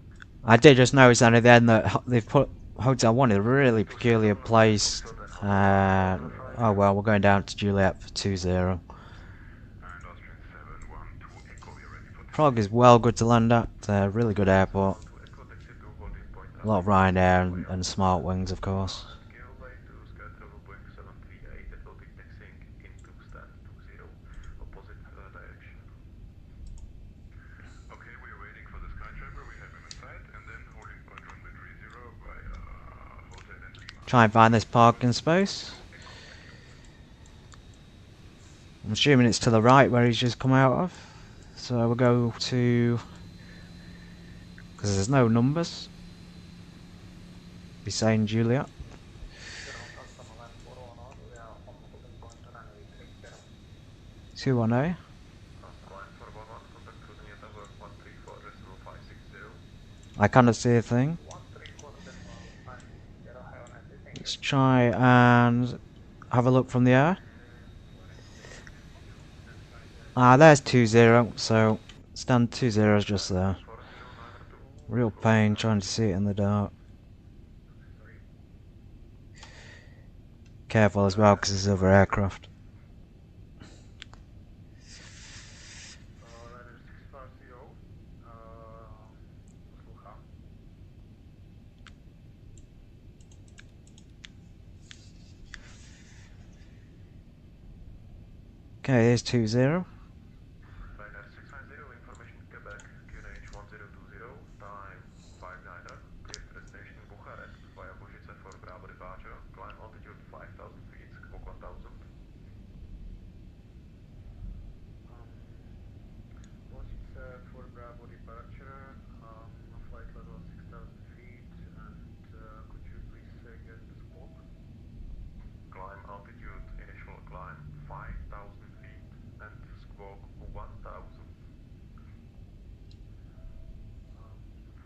I did just notice then at the end that they've put Hotel 1 in a really peculiar place. Oh well, we're going down to Juliet for 20. And Austrian 712 Echo, we're ready for Prague is well good to land at, really good airport. to Echo, taxi to holding point. A lot of Ryanair and Smartwings, of course. Scale way to Skytravel Boeing 737-800NG, Try and find this parking space. I'm assuming it's to the right where he's just come out of. So we'll go to... because there's no numbers. Be saying Juliet. Two one A. I cannot see a thing. Let's try and have a look from the air. Ah, there's 20, so stand 20 is just there. Real pain trying to see it in the dark. Careful as well because there's other aircraft. Okay, there's 20. Ryanair 690, information Quebec, QNH 1020, time 59er, clear to destination Bucharest via Božice for Bravo departure, climb altitude 5000 feet, squawk 1000. Božice for Bravo departure, flight level 6000 feet, and could you please say again the squawk? Climb altitude, initial climb 5000 feet, and squawk 1000.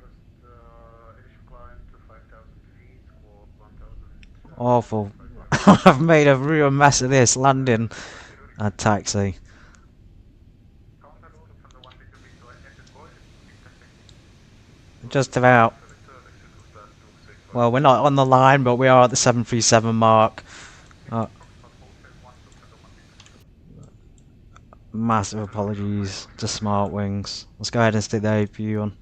First initial climb to 5000 feet, squawk 1000. Awful. I've made a real mess of this landing a taxi. Just about. Well, we're not on the line, but we are at the 737 mark. Massive apologies to Smartwings. Let's go ahead and stick the APU on.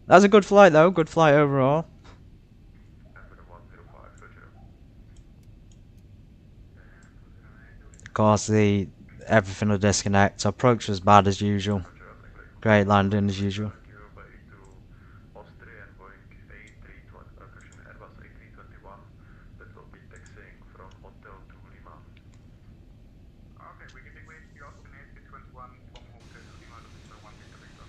That was a good flight though, good flight overall. Of course, everything will disconnect. Approach was bad as usual. Great landing as usual. Austria and Boeing 737 Airbus A321 that will be taxiing from hotel to Lima. Okay, we can take way to the Austin A321 from hotel to Lima, looking for 1 Victor Victor.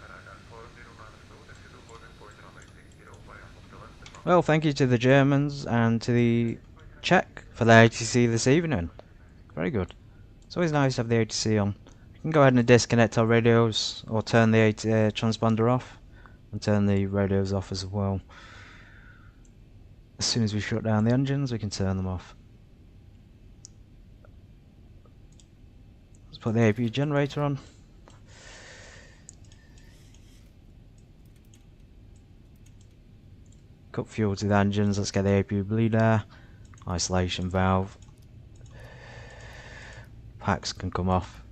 Ryanair 4092, taxi to boarding point runway 60 via hotel and Well, thank you to the Germans and to the Czech for the ATC this evening. Very good. It's always nice to have the ATC on. We can go ahead and disconnect our radios or turn the transponder off and turn the radios off as well. As soon as we shut down the engines, we can turn them off. Let's put the APU generator on. Cut fuel to the engines. Let's get the APU bleed air. Isolation valve. Packs can come off.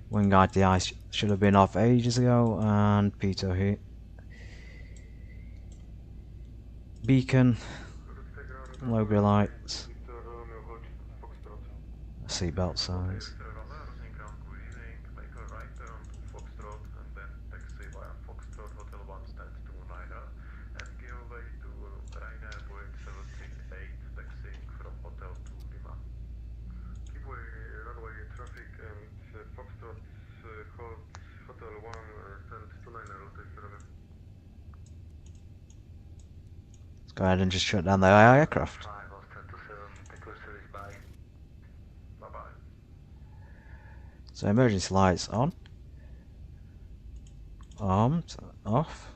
Wing ITI should have been off ages ago, and pitot heat. Beacon, LOWI lights, seatbelt signs. Go ahead and just shut down the aircraft. So emergency lights on. Armed, off.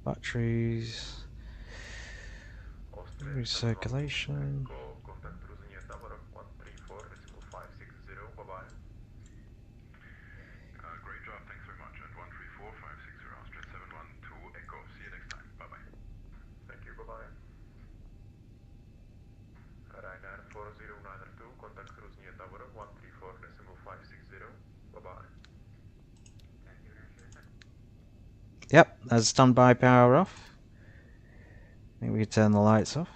Batteries. Recirculation. Great job, thanks very much. And 134,560 Austria 712 Echo. See you next time. Bye bye. Thank you, bye bye. Ryanair 4092, contact cruise near tower 134.560. Bye bye. Yep, there's standby power off. I think we can turn the lights off.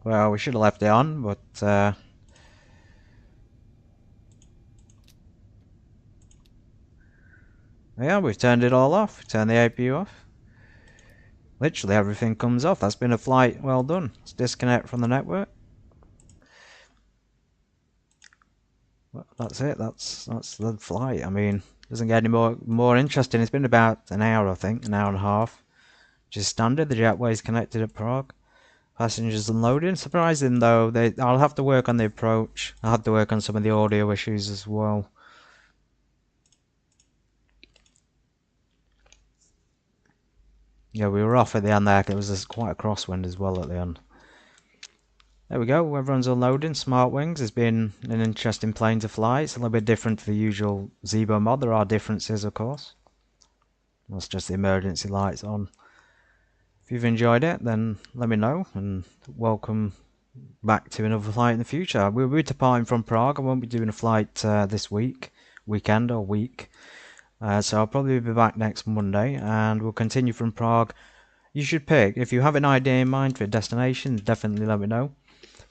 Well, we should have left it on, but Yeah, we've turned it all off. Turned the APU off. Literally everything comes off. That's been a flight well done. Let's disconnect from the network. Well, that's it. That's the flight. I mean, doesn't get any more interesting. It's been about an hour, I think, an hour and a half. Which is standard. The jetway's connected at Prague. Passengers unloading. Surprising though. I'll have to work on the approach. I'll have to work on some of the audio issues as well. Yeah, we were off at the end there. It was quite a crosswind as well at the end. There we go. Everyone's unloading. Smartwings has been an interesting plane to fly. It's a little bit different to the usual Zibo mod. There are differences, of course. That's just the emergency lights on. If you've enjoyed it, then let me know, and welcome back to another flight in the future. We'll be departing from Prague. I won't be doing a flight this weekend or week. So I'll probably be back next Monday, and we'll continue from Prague. You should pick, if you have an idea in mind for a destination, definitely let me know.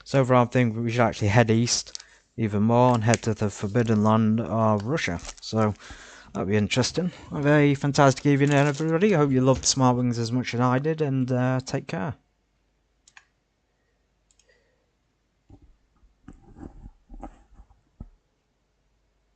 So far I think we should actually head east even more and head to the forbidden land of Russia. So that'll be interesting. Have a fantastic evening everybody. I hope you loved Smartwings as much as I did, and take care.